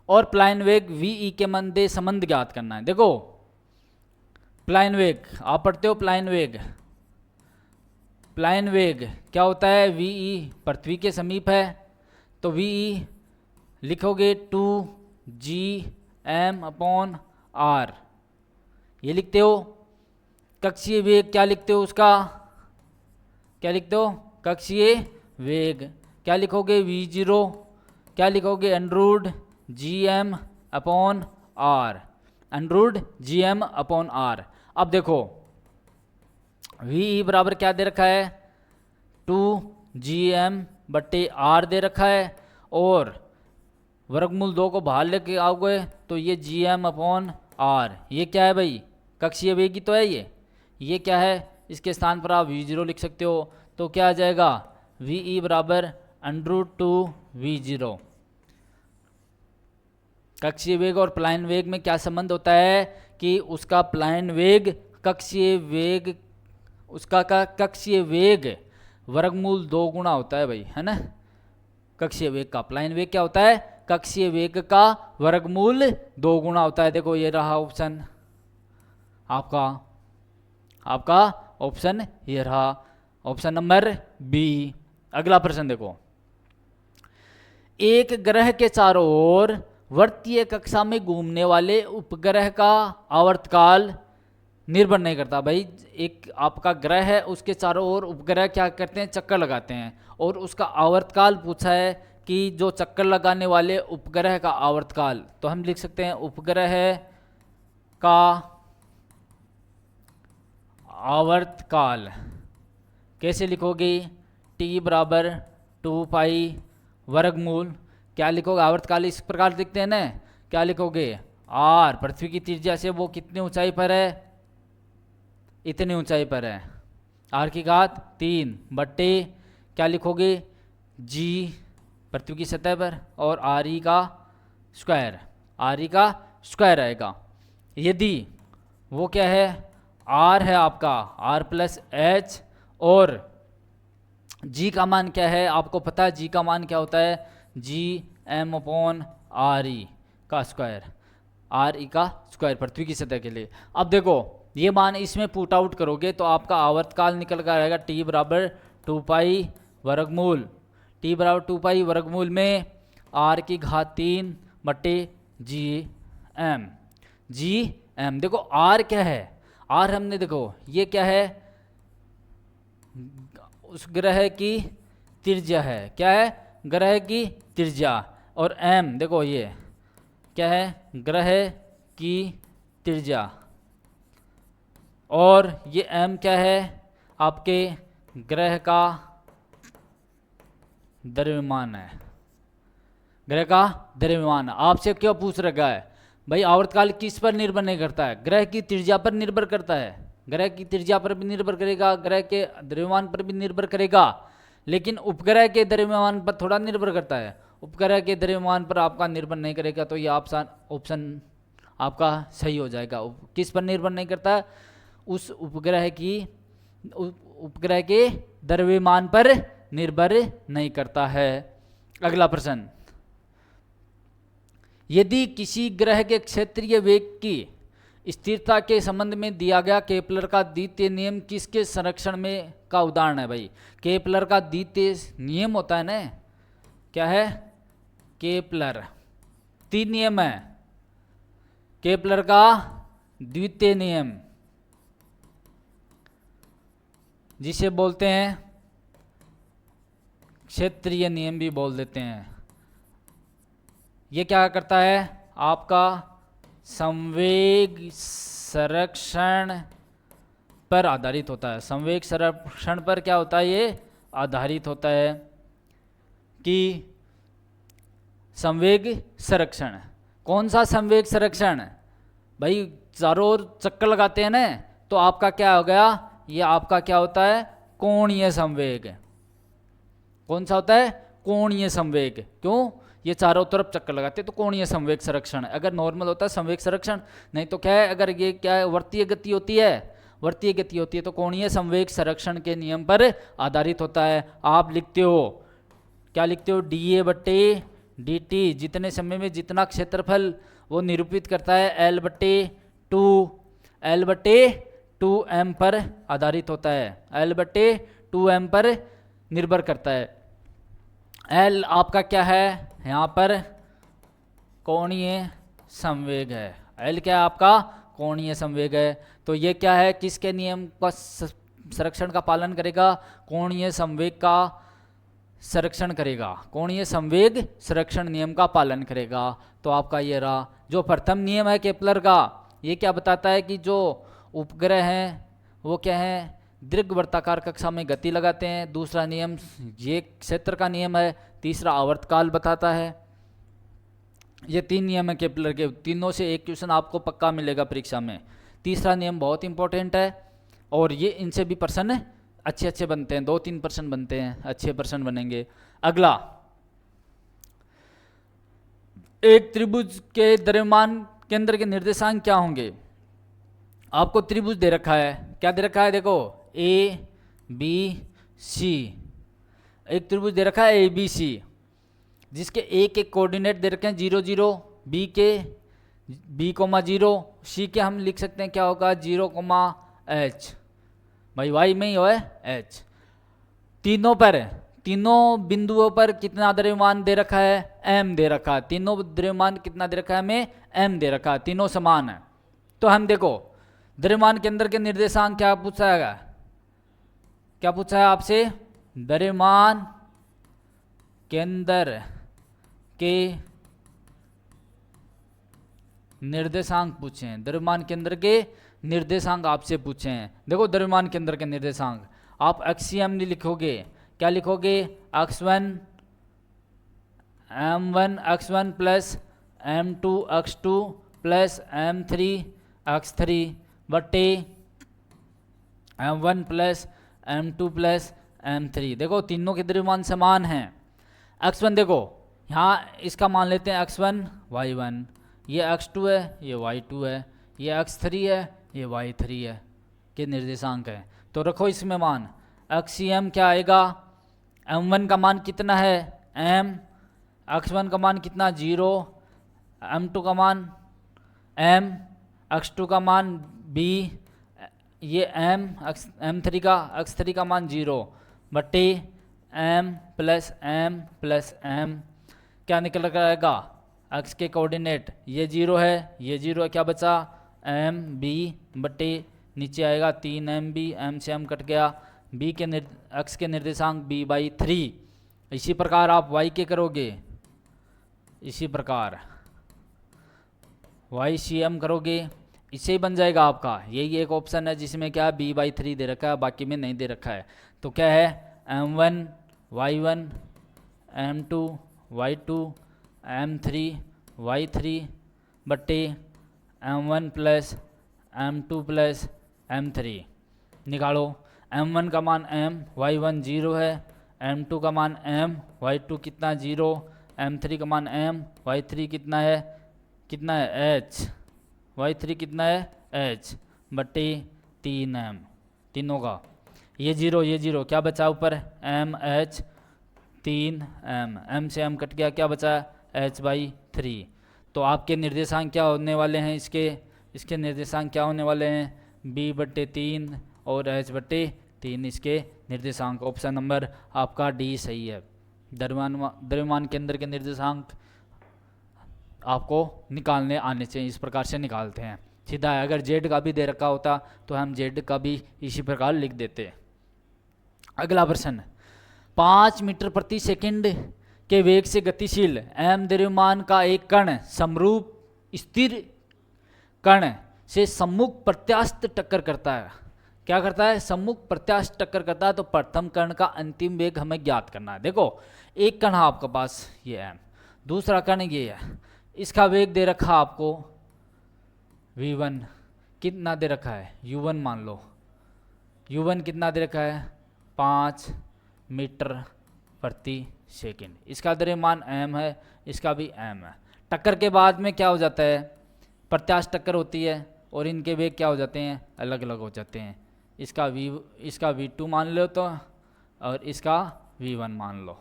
और प्लायन वेग ve के मध्य संबंध ज्ञात करना है। देखो प्लायन वेग आप पढ़ते हो, प्लायन वेग क्या होता है, ve पृथ्वी के समीप है तो ve लिखोगे 2gm/r, ये लिखते हो। कक्षीय वेग क्या लिखते हो उसका, क्या लिखते हो कक्षीय वेग, क्या लिखोगे v0, क्या लिखोगे √gm/r। अब देखो ve बराबर क्या दे रखा है 2gm/r दे रखा है, और वर्गमूल 2 को बाहर लेके आओगे तो ये gm/r, ये क्या है भाई कक्षीय वेग ही तो है ये क्या है, इसके स्थान पर आप v0 लिख सकते हो, तो क्या आ जाएगा ve बराबर √2v0। कक्षीय वेग और प्लायन वेग में क्या संबंध होता है कि उसका प्लायन वेग कक्षीय वेग, उसका का कक्षीय वेग वर्गमूल 2 गुना होता है भाई, है ना। कक्षीय वेग का प्लायन वेग क्या होता है, कक्षीय वेग का वर्गमूल 2 गुना होता है। देखो ये रहा ऑप्शन आपका ऑप्शन, ये रहा ऑप्शन नंबर बी। अगला प्रश्न देखो, एक ग्रह के चारों ओर वर्तीय कक्षा में घूमने वाले उपग्रह का आवर्तकाल निर्भर नहीं करता। भाई एक आपका ग्रह है, उसके चारों ओर उपग्रह क्या करते हैं, चक्कर लगाते हैं, और उसका आवर्तकाल पूछा है कि जो चक्कर लगाने वाले उपग्रह का आवर्तकाल, तो हम लिख सकते हैं उपग्रह का आवर्तकाल कैसे लिखोगे, t बराबर 2 वर्गमूल, क्या लिखोगे आवर्तकाल इस प्रकार लिखते हैं ना, क्या लिखोगे r पृथ्वी की त्रिज्या से वो कितनी ऊंचाई पर है, इतनी ऊंचाई पर है, r की घात 3 बट्टे क्या लिखोगे g पृथ्वी की सतह पर, और re का स्क्वायर आएगा। यदि वो क्या है r है आपका r+h, और g का मान क्या है आपको पता है, g का मान क्या होता है gm/re का स्क्वायर, re का स्क्वायर पृथ्वी की सतह के लिए। अब देखो ये मान इसमें पुट आउट करोगे तो आपका आवर्तकाल निकल कर आएगा t बराबर 2 वर्गमूल, t बराबर 2 वर्गमूल में r की घात 3 बट्टे gm। देखो r क्या है, r हमने देखो ये क्या है उस ग्रह की त्रिज्या है, क्या है ग्रह की त्रिज्या, और m देखो ये क्या है ग्रह की त्रिज्या, और ये m क्या है आपके ग्रह का द्रव्यमान है, ग्रह का द्रव्यमान। आपसे क्यों पूछ रखा है भाई, आवर्तकाल किस पर निर्भर नहीं करता है, ग्रह की त्रिज्या पर निर्भर करता है, ग्रह की त्रिज्या पर भी निर्भर करेगा, ग्रह के द्रव्यमान पर भी निर्भर करेगा, लेकिन उपग्रह के द्रव्यमान पर थोड़ा निर्भर करता है, उपग्रह के द्रव्यमान पर आपका निर्भर नहीं करेगा, तो ये ऑप्शन आपका सही हो जाएगा। किस पर निर्भर नहीं करता, उस उपग्रह के द्रव्यमान पर निर्भर नहीं करता है। अगला प्रश्न, यदि किसी ग्रह के क्षेत्रीय वेग की स्थिरता के संबंध में दिया गया केपलर का द्वितीय नियम किसके संरक्षण में का उदाहरण है भाई? केपलर का द्वितीय नियम होता है ना, क्या है? केपलर 3 नियम है। केपलर का द्वितीय नियम जिसे बोलते हैं क्षेत्रीय नियम भी बोल देते हैं। ये क्या करता है? आपका संवेग संरक्षण पर आधारित होता है। संवेग संरक्षण पर क्या होता है? ये आधारित होता है कि संवेग संरक्षण। कौन सा संवेग संरक्षण? भाई चारों ओर चक्कर लगाते हैं ना, तो आपका क्या हो गया? ये आपका क्या होता है? कोणीय संवेग। कौन सा होता है? कोणीय संवेग। क्यों? ये चारों तरफ चक्कर लगाते हैं तो कोणीय संवेग संरक्षण। अगर नॉर्मल होता है संवेग संरक्षण, नहीं तो क्या है? अगर ये क्या है? वर्तीय गति होती है, वर्तीय गति होती है तो कोणीय संवेग संरक्षण के नियम पर आधारित होता है। आप लिखते हो, क्या लिखते हो? dA बट्टे dt जितने समय में जितना क्षेत्रफल वो निरूपित करता है L बट्टे 2m पर आधारित होता है। L बट्टे 2m पर निर्भर करता है। L आपका क्या है? यहाँ पर कोणीय संवेग है। L क्या है? आपका कोणीय संवेग है। तो ये क्या है? किसके नियम का संरक्षण का पालन करेगा? कोणीय संवेग का संरक्षण करेगा। कोणीय संवेग संरक्षण नियम का पालन करेगा। तो आपका ये रहा जो प्रथम नियम है केपलर का। ये क्या बताता है कि जो उपग्रह हैं वो क्या है? दीर्घवृत्ताकार कक्षा में गति लगाते हैं। दूसरा नियम ये क्षेत्र का नियम है। तीसरा आवर्तकाल बताता है। ये 3 नियम है केपलर के। तीनों से एक क्वेश्चन आपको पक्का मिलेगा परीक्षा में। तीसरा नियम बहुत इंपॉर्टेंट है और ये इनसे भी प्रश्न अच्छे बनते हैं। 2-3 प्रश्न बनते हैं, अच्छे प्रश्न बनेंगे। अगला, एक त्रिभुज के द्रव्यमान केंद्र के निर्देशांक क्या होंगे? आपको त्रिभुज दे रखा है। क्या दे रखा है? देखो ABC। एक त्रिभुज दे रखा है ABC जिसके एक कोऑर्डिनेट दे रखे हैं 0 0, B के B,0, C के हम लिख सकते हैं क्या होगा? 0,H। भाई y में ही हो है H। तीनों बिंदुओं पर कितना द्रव्यमान दे रखा है? M दे रखा है। तीनों द्रव्यमान कितना दे रखा है? हमें M दे रखा है। तीनों समान है। तो हम देखो द्रव्यमान केंद्र के निर्देशांक क्या पूछा है? क्या पूछा है आपसे? द्रव्यमान केंद्र के निर्देशांक पूछे हैं। द्रव्यमान केंद्र के निर्देशांक आपसे पूछे हैं। देखो द्रव्यमान केंद्र के निर्देशांक आप एक्सियम नहीं लिखोगे। क्या लिखोगे? x1 m1 x1 plus m2 x2 plus m3 x3 बट्टे m1 plus m2 plus m3। देखो तीनों के द्रव्यमान समान हैं। x1 देखो यहाँ इसका मान लेते हैं x1 y1, ये x2 है, ये y2 है, ये x3 है, ये y3 है के निर्देशांक है। तो रखो इसमें मान। एक्सियम क्या आएगा? m1 का मान कितना है? m। x1 का मान कितना? 0। m2 का मान m। x2 का मान b। ये m। m3 का मान 0 बट्टे m प्लस m क्या निकल कर आएगा? x के कोऑर्डिनेट ये 0 है, ये 0 है। क्या बचा? m b बट्टे नीचे आएगा 3m b। m से m कट गया। b के x के निर्देशांक b/3। इसी प्रकार आप y के करोगे, इसी प्रकार YCM करोगे, इससे ही बन जाएगा आपका। यही एक ऑप्शन है जिसमें क्या b/3 दे रखा है, बाकी में नहीं दे रखा है। तो क्या है? m1 y1 m2 y2 m3 y3 बट्टे m1 plus m2 plus m3। निकालो। m1 का मान m, y1 0 है, m2 का मान m, y2 कितना 0, m3 का मान m, y3 कितना है h, y3 कितना है h बट्टे 3m। तीनों का ये 0 क्या बचा ऊपर? m h 3m। m से m कट गया, क्या बचा? h/3। तो आपके निर्देशांक क्या होने वाले हैं इसके? इसके निर्देशांक क्या होने वाले हैं, b/3 और h/3 इसके निर्देशांक। ऑप्शन नंबर आपका डी सही है। द्रव्यमान केंद्र के निर्देशांक आपको निकालने आने चाहिए, इस प्रकार से निकालते हैं सीधा है। अगर जेड का भी दे रखा होता तो हम जेड का भी इसी प्रकार लिख देते। अगला प्रश्न, 5 मीटर प्रति सेकंड के वेग से गतिशील m द्रव्यमान का एक कण समरूप स्थिर कण से सम्मुख प्रत्यास्थ टक्कर करता है। क्या करता है, सम्मुख प्रत्यास्थ टक्कर करता है। तो प्रथम कण का अंतिम वेग हमें ज्ञात करना है। देखो एक कण है आपके पास ये m, दूसरा कण ये है, इसका वेग दे रखा आपको v1, कितना दे रखा है u1 मान लो, u1 कितना दे रखा है 5 मीटर प्रति सेकंड। इसका द्रव्यमान m है, इसका भी m है। टक्कर के बाद में क्या हो जाता है, प्रत्यास्थ टक्कर होती है और इनके वेग क्या हो जाते हैं, अलग अलग हो जाते हैं। इसका v2 मान लो तो, और इसका v1 मान लो।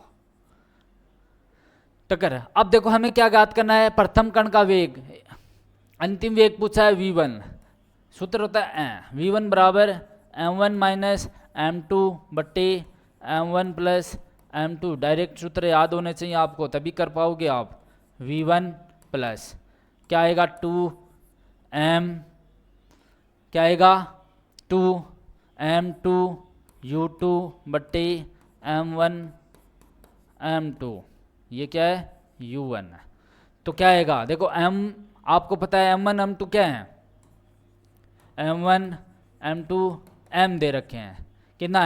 टक्कर, अब देखो हमें क्या ज्ञात करना है, प्रथम कण का वेग, अंतिम वेग पूछा है v1, सूत्र होता है v1 बराबर m1 माइनस m2 बट्टे m1 प्लस m2। डायरेक्ट सूत्र याद होने चाहिए आपको, तभी कर पाओगे आप। v1 प्लस क्या आएगा 2m, क्या आएगा 2m2 u2 बट्टे m1 m2, ये क्या है u1 है। तो क्या आएगा, देखो m आपको पता है m1 m2 क्या है, m1 m2 m दे रखे हैं, कितना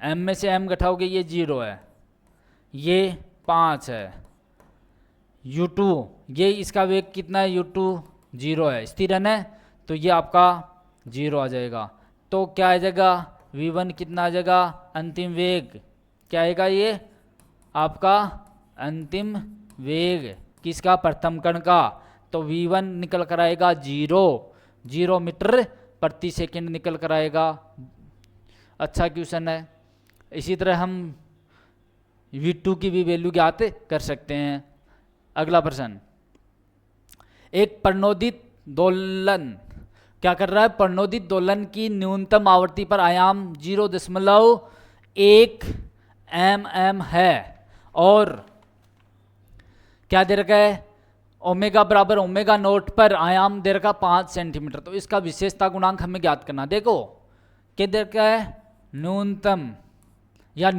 m में से m घटाओगे ये 0 है, ये 5 है। u2 ये इसका वेग कितना है, u2 0 है, स्थिर है, तो ये आपका 0 आ जाएगा। तो क्या आ जाएगा v1 कितना आ जाएगा, अंतिम वेग क्या आएगा, ये आपका अंतिम वेग किसका, प्रथम कण का। तो v1 निकल कर आएगा 0 मीटर प्रति सेकंड निकल कर आएगा। अच्छा क्वेश्चन है। इसी तरह हम v2 की भी वैल्यू ज्ञात कर सकते हैं। अगला प्रश्न, एक प्रणोदित दोलन क्या कर रहा है, प्रणोदित दोलन की न्यूनतम आवृत्ति पर आयाम 0.1 mm है और क्या दे रखा है, ओमेगा बराबर ओमेगा नोट पर आयाम दे रखा 5 सेंटीमीटर। तो इसका विशेषता गुणांक हमें ज्ञात करना। देखो क्या दे रखा है, न्यूनतम या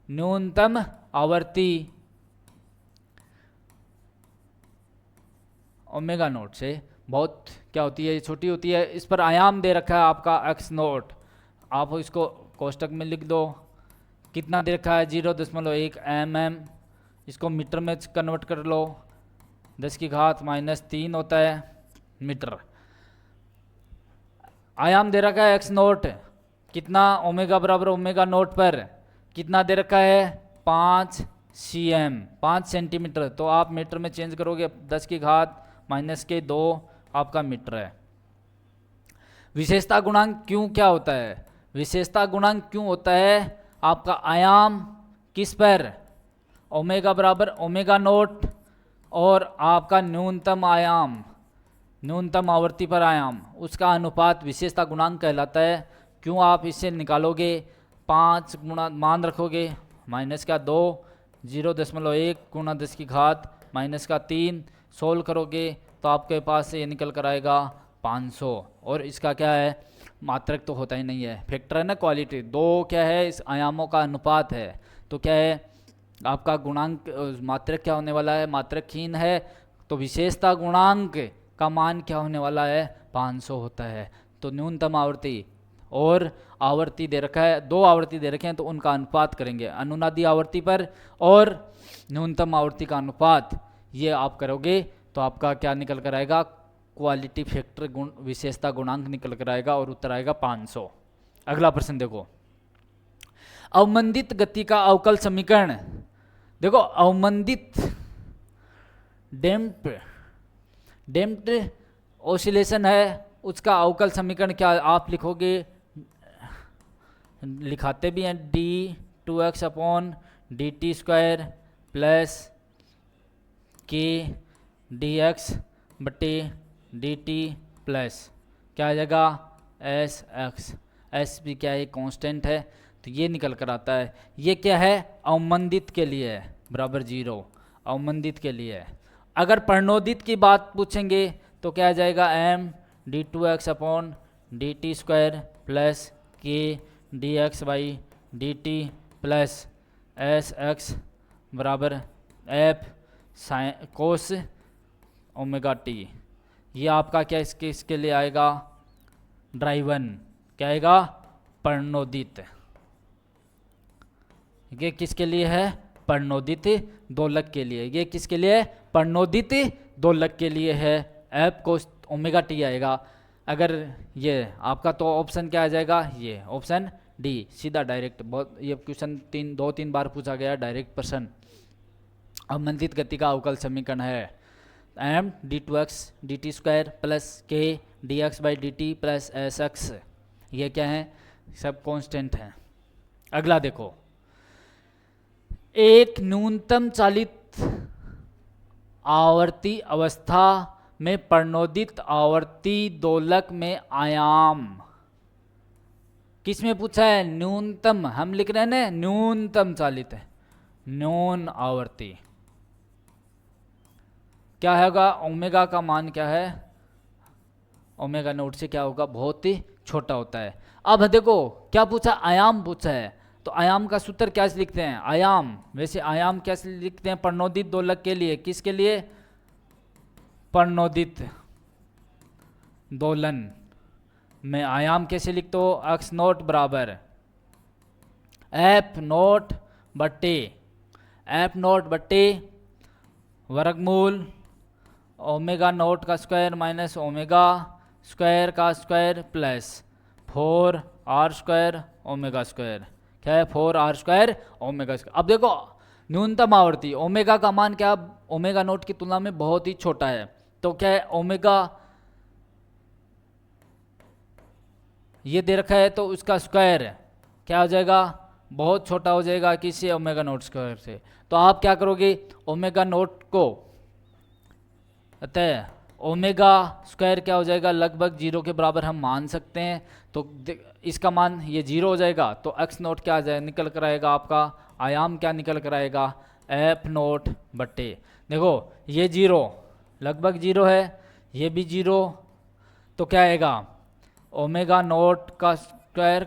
न्यूनतम आवृत्ति ओमेगा नोट से बहुत क्या होती है, छोटी होती है। इस पर आयाम दे रखा है आपका x नोट, आप इसको कोष्टक में लिख दो। कितना दे रखा है 0.1 mm, इसको मीटर में कन्वर्ट कर लो, 10 की घात -3 होता है मीटर। आयाम दे रखा है x नोट, कितना ओमेगा बराबर ओमेगा नोट पर कितना दे रखा है 5 cm 5 सेंटीमीटर। तो आप मीटर में चेंज करोगे 10 की घात -2 आपका मीटर है। विशेषता गुणांक क्यों क्या होता है, विशेषता गुणांक क्यों होता है, आपका आयाम किस पर, ओमेगा बराबर ओमेगा नोट और आपका न्यूनतम आयाम न्यूनतम आवृत्ति पर आयाम, उसका अनुपात विशेषता गुणांक कहलाता है। क्यों आप इससे निकालोगे 5 गुणा मान रखोगे -2 0.1 गुणा 10 की घात -3 सोल्व करोगे तो आपके पास ये निकल कर आएगा 500। और इसका क्या है, मात्रक तो होता ही नहीं है, फैक्टर है ना, क्वालिटी। 2 क्या है, इस आयामों का अनुपात है। तो क्या है आपका गुणांक, मात्रक क्या होने वाला है, मात्रकहीन है। तो विशेषता गुणांक का मान क्या होने वाला है 500 होता है। तो न्यूनतम आवृत्ति और आवृत्ति दे रखा है, 2 आवृत्ति दे रखे हैं, तो उनका अनुपात करेंगे अनुनादी आवृत्ति पर और न्यूनतम आवृत्ति का अनुपात, ये आप करोगे तो आपका क्या निकल कर आएगा, क्वालिटी फैक्टर गुण विशेषता गुणांक निकल कर आएगा और उत्तर आएगा 500। अगला प्रश्न देखो, अवमंदित गति का अवकल समीकरण। देखो अवमंदित डैम्प्ड ऑसिलेशन है, उसका अवकल समीकरण क्या आप लिखोगे, लिखाते भी हैं d2x/dt² plus k dx/dt plus क्या आ जाएगा एस एक्स, एस भी क्या है कांस्टेंट है तो ये निकल कर आता है। ये क्या है अवमंदित के लिए है बराबर 0, अवमंदित के लिए है। अगर प्रणोदित की बात पूछेंगे तो क्या आ जाएगा M D two X upon D T square plus K D X by D T plus S X बराबर F sine cos omega T. ये आपका क्या इसके लिए आएगा ड्राइवन, क्या आएगा प्रणोदित। ये किसके लिए है प्रणोदित दोलक के लिए, ये किसके लिए प्रणोदित दोलक के लिए है एफ कोस ओमेगा टी आएगा। अगर ये आपका तो ऑप्शन क्या आ जाएगा ये ऑप्शन डी सीधा डायरेक्ट। बहुत ये क्वेश्चन 2-3 बार पूछा गया डायरेक्ट प्रश्न। अवमंदित गति का अवकल समीकरण है M D two X D T square plus K D X by D T plus S X, ये क्या है सब कांस्टेंट हैं। अगला देखो, एक न्यूनतम चालित आवर्ती अवस्था में प्रणोदित आवर्ती दोलक में आयाम, किस में पूछा है न्यूनतम, हम लिख रहे हैं ना न्यूनतम चालित है न्यून आवर्ती, क्या होगा ओमेगा का मान क्या है ओमेगा नोट से क्या होगा बहुत ही छोटा होता है। अब देखो क्या पूछा आयाम पूछा है तो आयाम का सूत्र क्या लिखते हैं आयाम, वैसे आयाम कैसे लिखते हैं प्रणोदित दोलक के लिए, किसके लिए प्रणोदित दोलन में आयाम कैसे लिखते हो एक्स नोट बराबर एफ नोट बट्टे वर्गमूल ओमेगा नोट का स्क्वायर माइनस ओमेगा स्क्वायर का square plus 4r square omega square, क्या है 4r स्क्वायर ओमेगा स्क्वायर। अब देखो न्यूनतम आवर्ती ओमेगा का मान क्या ओमेगा नोट की तुलना में बहुत ही छोटा है तो क्या है ओमेगा ये दे रखा है तो उसका स्क्वायर क्या हो जाएगा बहुत छोटा हो जाएगा किसी ओमेगा नोट स्क्वायर से। तो आप क्या करोगे ओमेगा नोट को अतः ओमेगा स्क्वायर क्या हो जाएगा लगभग 0 के बराबर हम मान सकते हैं तो इसका मान ये 0 हो जाएगा तो एक्स नोट क्या आ जाए निकल कर आएगा आपका आयाम क्या निकल कर आएगा एफ नोट बट्टे देखो ये 0 लगभग 0 है ये भी 0 तो क्या आएगा ओमेगा नोट का स्क्वायर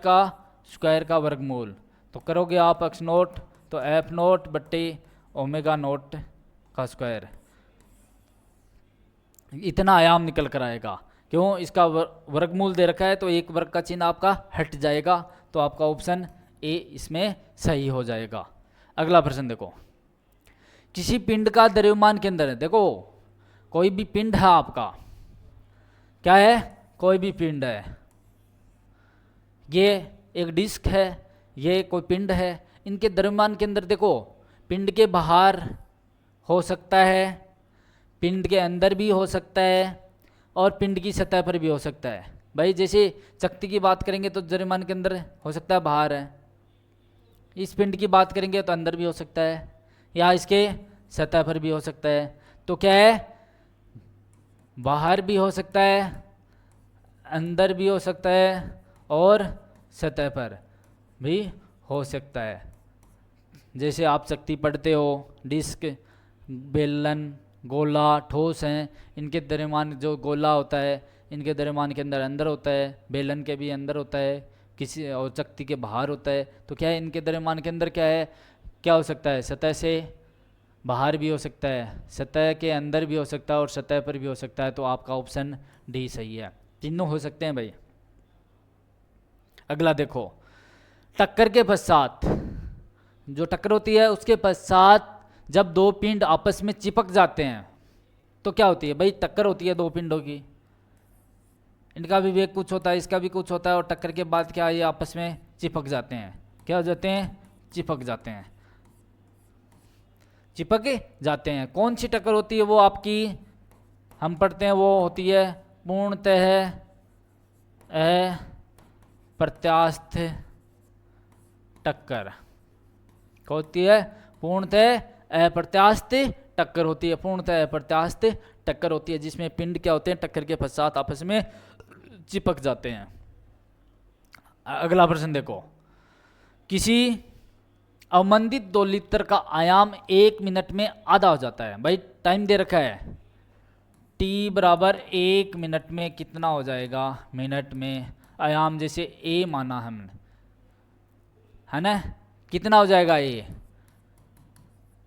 का वर्गमूल तो करोगे आप एक्स नोट तो एफ नोट बट्टे ओमेगा नोट का स्क्वायर, इतना आयाम निकल कर आएगा। क्यों इसका वर्गमूल दे रखा है तो एक वर्ग का चिन्ह आपका हट जाएगा तो आपका ऑप्शन ए इसमें सही हो जाएगा। अगला प्रश्न देखो, किसी पिंड का द्रव्यमान केंद्र है, देखो कोई भी पिंड है आपका, क्या है कोई भी पिंड है, ये एक डिस्क है ये कोई पिंड है, इनके द्रव्यमान केंद्र देखो पिंड के बाहर हो सकता है पिंड के अंदर भी हो सकता है और पिंड की सतह पर भी हो सकता है। भाई जैसे शक्ति की बात करेंगे तो द्रव्यमान के अंदर हो सकता है बाहर है, इस पिंड की बात करेंगे तो अंदर भी हो सकता है या इसके सतह पर भी हो सकता है। तो क्या है बाहर भी हो सकता है अंदर भी हो सकता है और सतह पर भी हो सकता है। जैसे आप शक्ति पढ़ते हो डिस्क बेलन गोला ठोस हैं, इनके द्रव्यमान जो गोला होता है इनके द्रव्यमान के अंदर होता है, बेलन के भी अंदर होता है किसी और शक्ति के बाहर होता है। तो क्या है इनके द्रव्यमान के अंदर क्या है क्या हो सकता है सतह से बाहर भी हो सकता है सतह के अंदर भी हो सकता है और सतह पर भी हो सकता है। तो आपका ऑप्शन डी सही है, तीनों हो सकते हैं भाई। अगला देखो, टक्कर के पश्चात जो टक्कर होती है उसके पश्चात जब दो पिंड आपस में चिपक जाते हैं तो क्या होती है भाई टक्कर होती है दो पिंडों की, इनका भी वेग कुछ होता है इसका भी कुछ होता है और टक्कर के बाद क्या ये आपस में चिपक जाते हैं, क्या हो जाते हैं चिपक जाते हैं चिपक जाते हैं। कौन सी टक्कर होती है वो आपकी हम पढ़ते हैं वो होती है पूर्णतः अप्रत्यास्थ टक्कर, होती है पूर्णतः अप्रत्यास्थ टक्कर होती है, पूर्णतः अप्रत्याशित टक्कर होती है, जिसमें पिंड क्या होते हैं, टक्कर के पश्चात आपस में चिपक जाते हैं। अगला प्रश्न देखो, किसी अवमंदित 2 लीटर का आयाम 1 मिनट में आधा हो जाता है। भाई टाइम दे रखा है, t बराबर 1 मिनट में कितना हो जाएगा, मिनट में आयाम जैसे a माना हमने, है ना, कितना हो जाएगा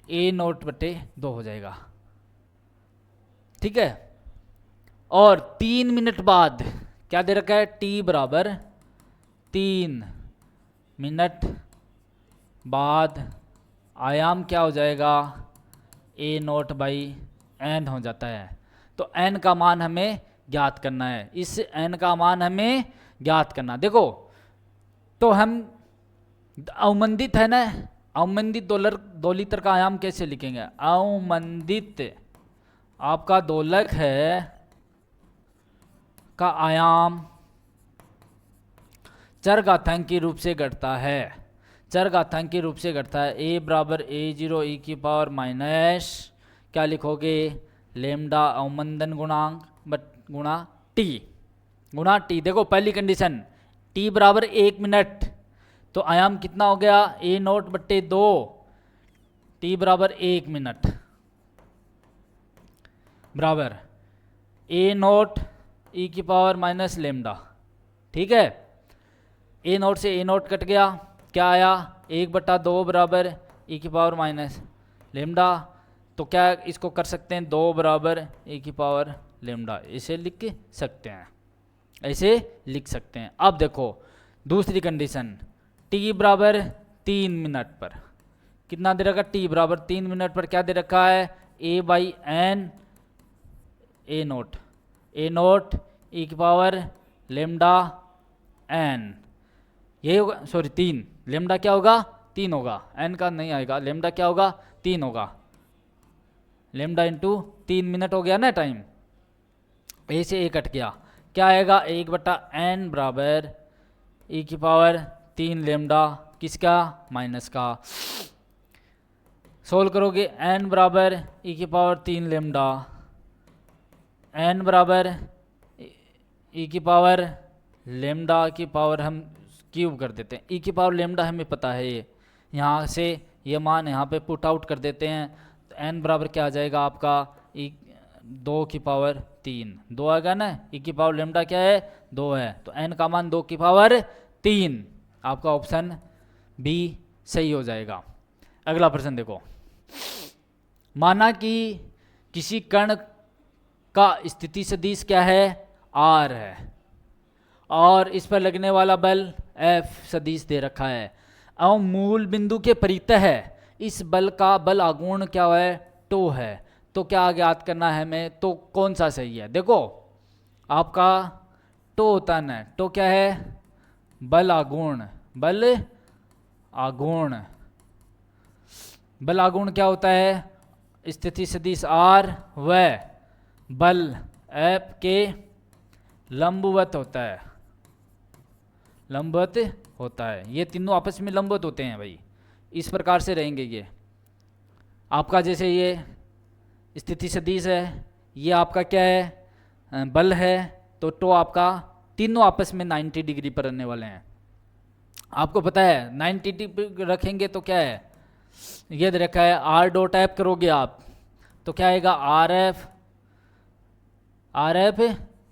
a नोट बटे 2 हो जाएगा, ठीक है। और 3 मिनट बाद क्या दे रखा है, t बराबर 3 मिनट बाद आयाम क्या हो जाएगा, a नोट बाई n हो जाता है। तो n का मान हमें ज्ञात करना है, इस n का मान हमें ज्ञात करना। देखो तो हम अवमंदित है ना, अवमंदित 2 लीटर का आयाम कैसे लिखेंगे, अवमंदित आपका दोलक है का आयाम चरघातांकी रूप से घटता है, चरघातांकी रूप से घटता है। a बराबर a0 e की पावर माइनस क्या लिखोगे, लेमडा अवमंदन गुणांक गुणा t। देखो पहली कंडीशन t बराबर 1 मिनट, तो आयाम कितना हो गया, a नोट बट्टे 2, t बराबर 1 मिनट बराबर a नोट e की पावर माइनस लेमडा, ठीक है। a नोट से a नोट कट गया, क्या आया, 1/2 बराबर e की पावर माइनस लेमडा। तो क्या इसको कर सकते हैं, 2 बराबर e की पावर लेमडा, इसे लिख सकते हैं, ऐसे लिख सकते हैं। अब देखो दूसरी कंडीशन, t बराबर 3 मिनट पर कितना दे रखा, t बराबर 3 मिनट पर क्या दे रखा है, a by N a nought e की पावर लेमडा n, ये होगा, सॉरी 3, लेमडा क्या होगा 3 होगा, n का नहीं आएगा, लेमडा क्या होगा 3 होगा, लेमडा इंटू 3 मिनट हो गया ना टाइम, a से a कट गया, क्या आएगा 1/n बराबर e की पावर 3 लेमडा, किसका, माइनस का। सोल्व करोगे n बराबर e की पावर 3 लेमडा, n बराबर e की पावर लेमडा की पावर हम क्यूब कर देते हैं, e की पावर लेमडा हमें पता है, ये यहाँ से ये मान यहाँ पे पुट आउट कर देते हैं, तो n बराबर क्या आ जाएगा आपका, 2 की पावर 3, 2 आएगा ना, e की पावर लेमडा क्या है 2 है, तो n का मान 2 की पावर 3, आपका ऑप्शन बी सही हो जाएगा। अगला प्रश्न देखो, माना कि किसी कण का स्थिति सदिश क्या है, r है, और इस पर लगने वाला बल F सदिश दे रखा है, और मूल बिंदु के परितः इस बल का बल आघूर्ण क्या है, टो है। तो क्या ज्ञात करना है हमें, तो कौन सा सही है, देखो आपका टो होता है ना, टो क्या है, बल आघूर्ण, बल आघूर्ण क्या होता है, स्थिति सदिश R व बल F के लंबवत होता है, ये तीनों आपस में लंबवत होते हैं भाई, इस प्रकार से रहेंगे ये आपका, जैसे ये स्थिति सदिश है, ये आपका क्या है बल है, तो टो आपका तीनों आपस में 90 डिग्री पर रहने वाले हैं। आपको पता है 90 डिग्री रखेंगे तो क्या है, ये रखा है R डॉट F करोगे आप तो क्या आएगा, आर एफ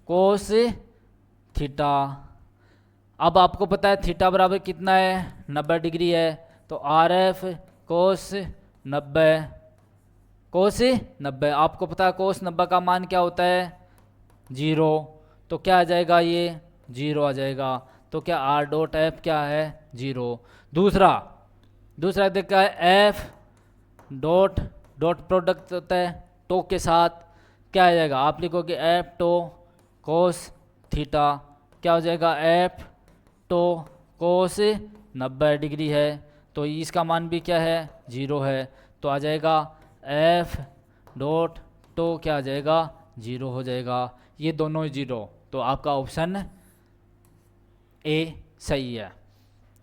कोस थीटा। अब आपको पता है थीटा बराबर कितना है, 90 डिग्री है, तो आर एफ कोस 90, आपको पता है कोस 90 का मान क्या होता है 0, तो क्या आ जाएगा, ये 0 आ जाएगा, तो क्या आर डॉट एफ क्या है 0। दूसरा देखा है एफ डॉट प्रोडक्ट होता है टो के साथ, क्या आ जाएगा, आप लिखोगे एफ टो कोस थीटा, क्या हो जाएगा एफ टो कोस 90 डिग्री है, तो इसका मान भी क्या है 0 है, तो आ जाएगा एफ डॉट टो क्या आ जाएगा 0 हो जाएगा, ये दोनों 0, तो आपका ऑप्शन ए सही है।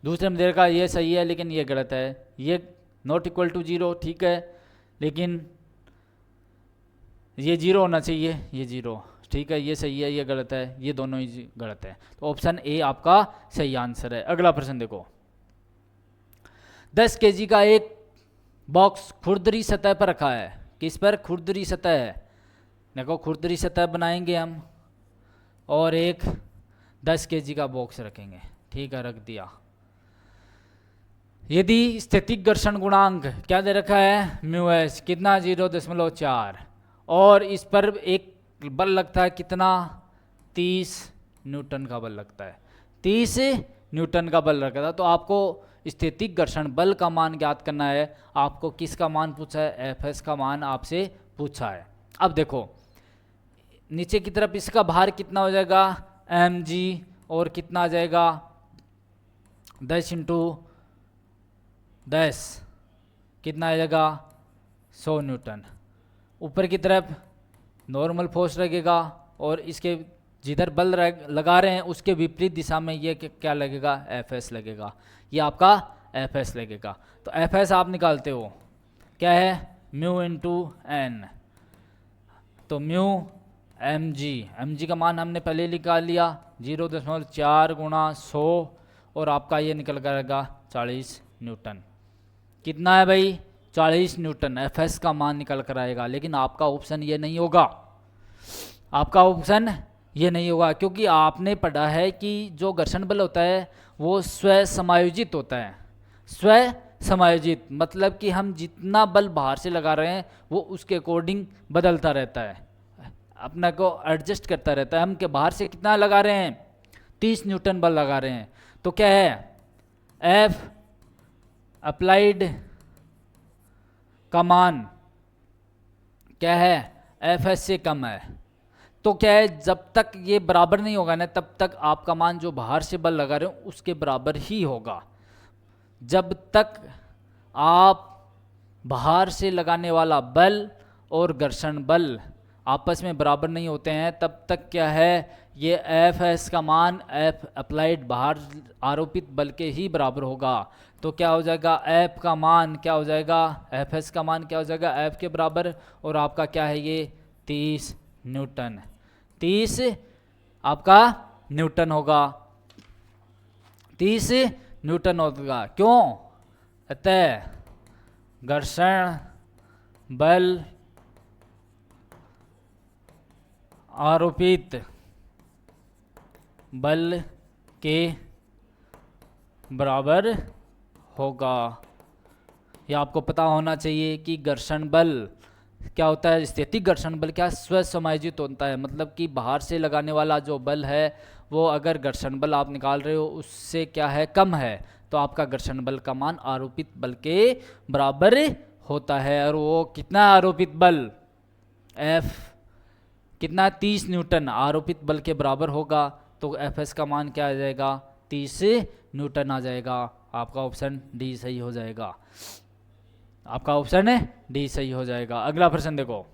दूसरे में देखा ये सही है लेकिन ये गलत है, ये नॉट इक्वल टू 0 ठीक है, लेकिन ये जीरो होना चाहिए, ये जीरो, ठीक है, ये सही है, ये गलत है, ये दोनों ही गलत है। तो ऑप्शन ए आपका सही आंसर है। अगला प्रश्न देखो, 10 केजी का एक बॉक्स खुरदरी सतह पर रखा है। किस पर? खुरदरी सतह है। देखो खुरदरी सतह बनाएंगे हम और एक 10 केजी का बॉक्स रखेंगे, ठीक है, रख दिया। यदि स्थैतिक घर्षण गुणांक क्या दे रखा है? म्यू एस कितना? 0.4, और इस पर एक बल लगता है कितना? 30 न्यूटन का बल लगता है, 30 न्यूटन का बल लगता है। तो आपको स्थैतिक घर्षण बल का मान ज्ञात करना है। आपको किसका मान पूछा है? एफ एस का मान आपसे पूछा है। अब देखो नीचे की तरफ इसका भार कितना हो जाएगा? एम जी, और कितना आ जाएगा? 10 × 10 कितना आ जाएगा? 100 न्यूटन। ऊपर की तरफ नॉर्मल फोर्स लगेगा, और इसके जिधर बल लगा रहे हैं उसके विपरीत दिशा में ये क्या लगेगा? एफ एस लगेगा। ये आपका एफ एस लगेगा। तो एफ एस आप निकालते हो क्या है? Mu × N. तो म्यू एम जी का मान हमने पहले निकाल लिया, 0.4 × 100, और आपका ये निकल करेगा 40 न्यूटन। कितना है भाई? 40 न्यूटन एफ एस का मान निकल कर आएगा। लेकिन आपका ऑप्शन ये नहीं होगा, आपका ऑप्शन ये नहीं होगा, क्योंकि आपने पढ़ा है कि जो घर्षण बल होता है वो स्व समायोजित होता है। स्व समायोजित मतलब कि हम जितना बल बाहर से लगा रहे हैं वो उसके अकॉर्डिंग बदलता रहता है, अपना को एडजस्ट करता रहता है। हम के बाहर से कितना लगा रहे हैं? 30 न्यूटन बल लगा रहे हैं। तो क्या है? एफ अप्लाइड का मान क्या है? एफ एस से कम है। तो क्या है? जब तक ये बराबर नहीं होगा ना, तब तक आपका मान जो बाहर से बल लगा रहे हो उसके बराबर ही होगा। जब तक आप बाहर से लगाने वाला बल और घर्षण बल आपस में बराबर नहीं होते हैं, तब तक क्या है? ये एफ एस का मान एफ अप्लाइड बाहर आरोपित बल के ही बराबर होगा। तो क्या हो जाएगा? एफ का मान क्या हो जाएगा? एफ एस का मान क्या हो जाएगा? एफ के बराबर, और आपका क्या है ये? 30 न्यूटन। 30 आपका न्यूटन होगा, 30 न्यूटन होगा। क्यों? अतः घर्षण बल आरोपित बल के बराबर होगा। ये आपको पता होना चाहिए कि घर्षण बल क्या होता है? स्थैतिक घर्षण बल क्या स्व समायोजित होता है, मतलब कि बाहर से लगाने वाला जो बल है वो अगर घर्षण बल आप निकाल रहे हो उससे क्या है? कम है, तो आपका घर्षण बल का मान आरोपित बल के बराबर होता है। और वो कितना आरोपित बल? एफ कितना? 30 न्यूटन आरोपित बल के बराबर होगा। तो एफ एस का मान क्या आ जाएगा? 30 न्यूटन आ जाएगा। आपका ऑप्शन डी सही हो जाएगा। आपका ऑप्शन है डी सही हो जाएगा। अगला प्रश्न देखो,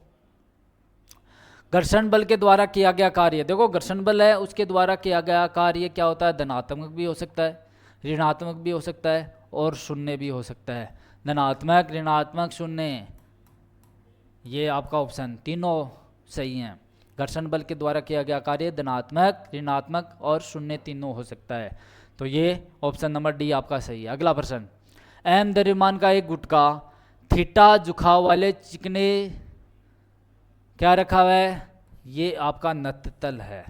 घर्षण बल के द्वारा किया गया कार्य। देखो घर्षण बल है उसके द्वारा किया गया कार्य क्या होता है? धनात्मक भी हो सकता है, ऋणात्मक भी हो सकता है, और शून्य भी हो सकता है। धनात्मक, ऋणात्मक, शून्य, ये आपका ऑप्शन तीनों सही हैं। घर्षण बल के द्वारा किया गया कार्य धनात्मक, ऋणात्मक और शून्य तीनों हो सकता है। तो ये ऑप्शन नंबर डी आपका सही है। अगला प्रश्न, एम द्रव्यमान का एक गुटका थीटा झुकाव वाले चिकने क्या रखा हुआ है? ये आपका नत्तल है।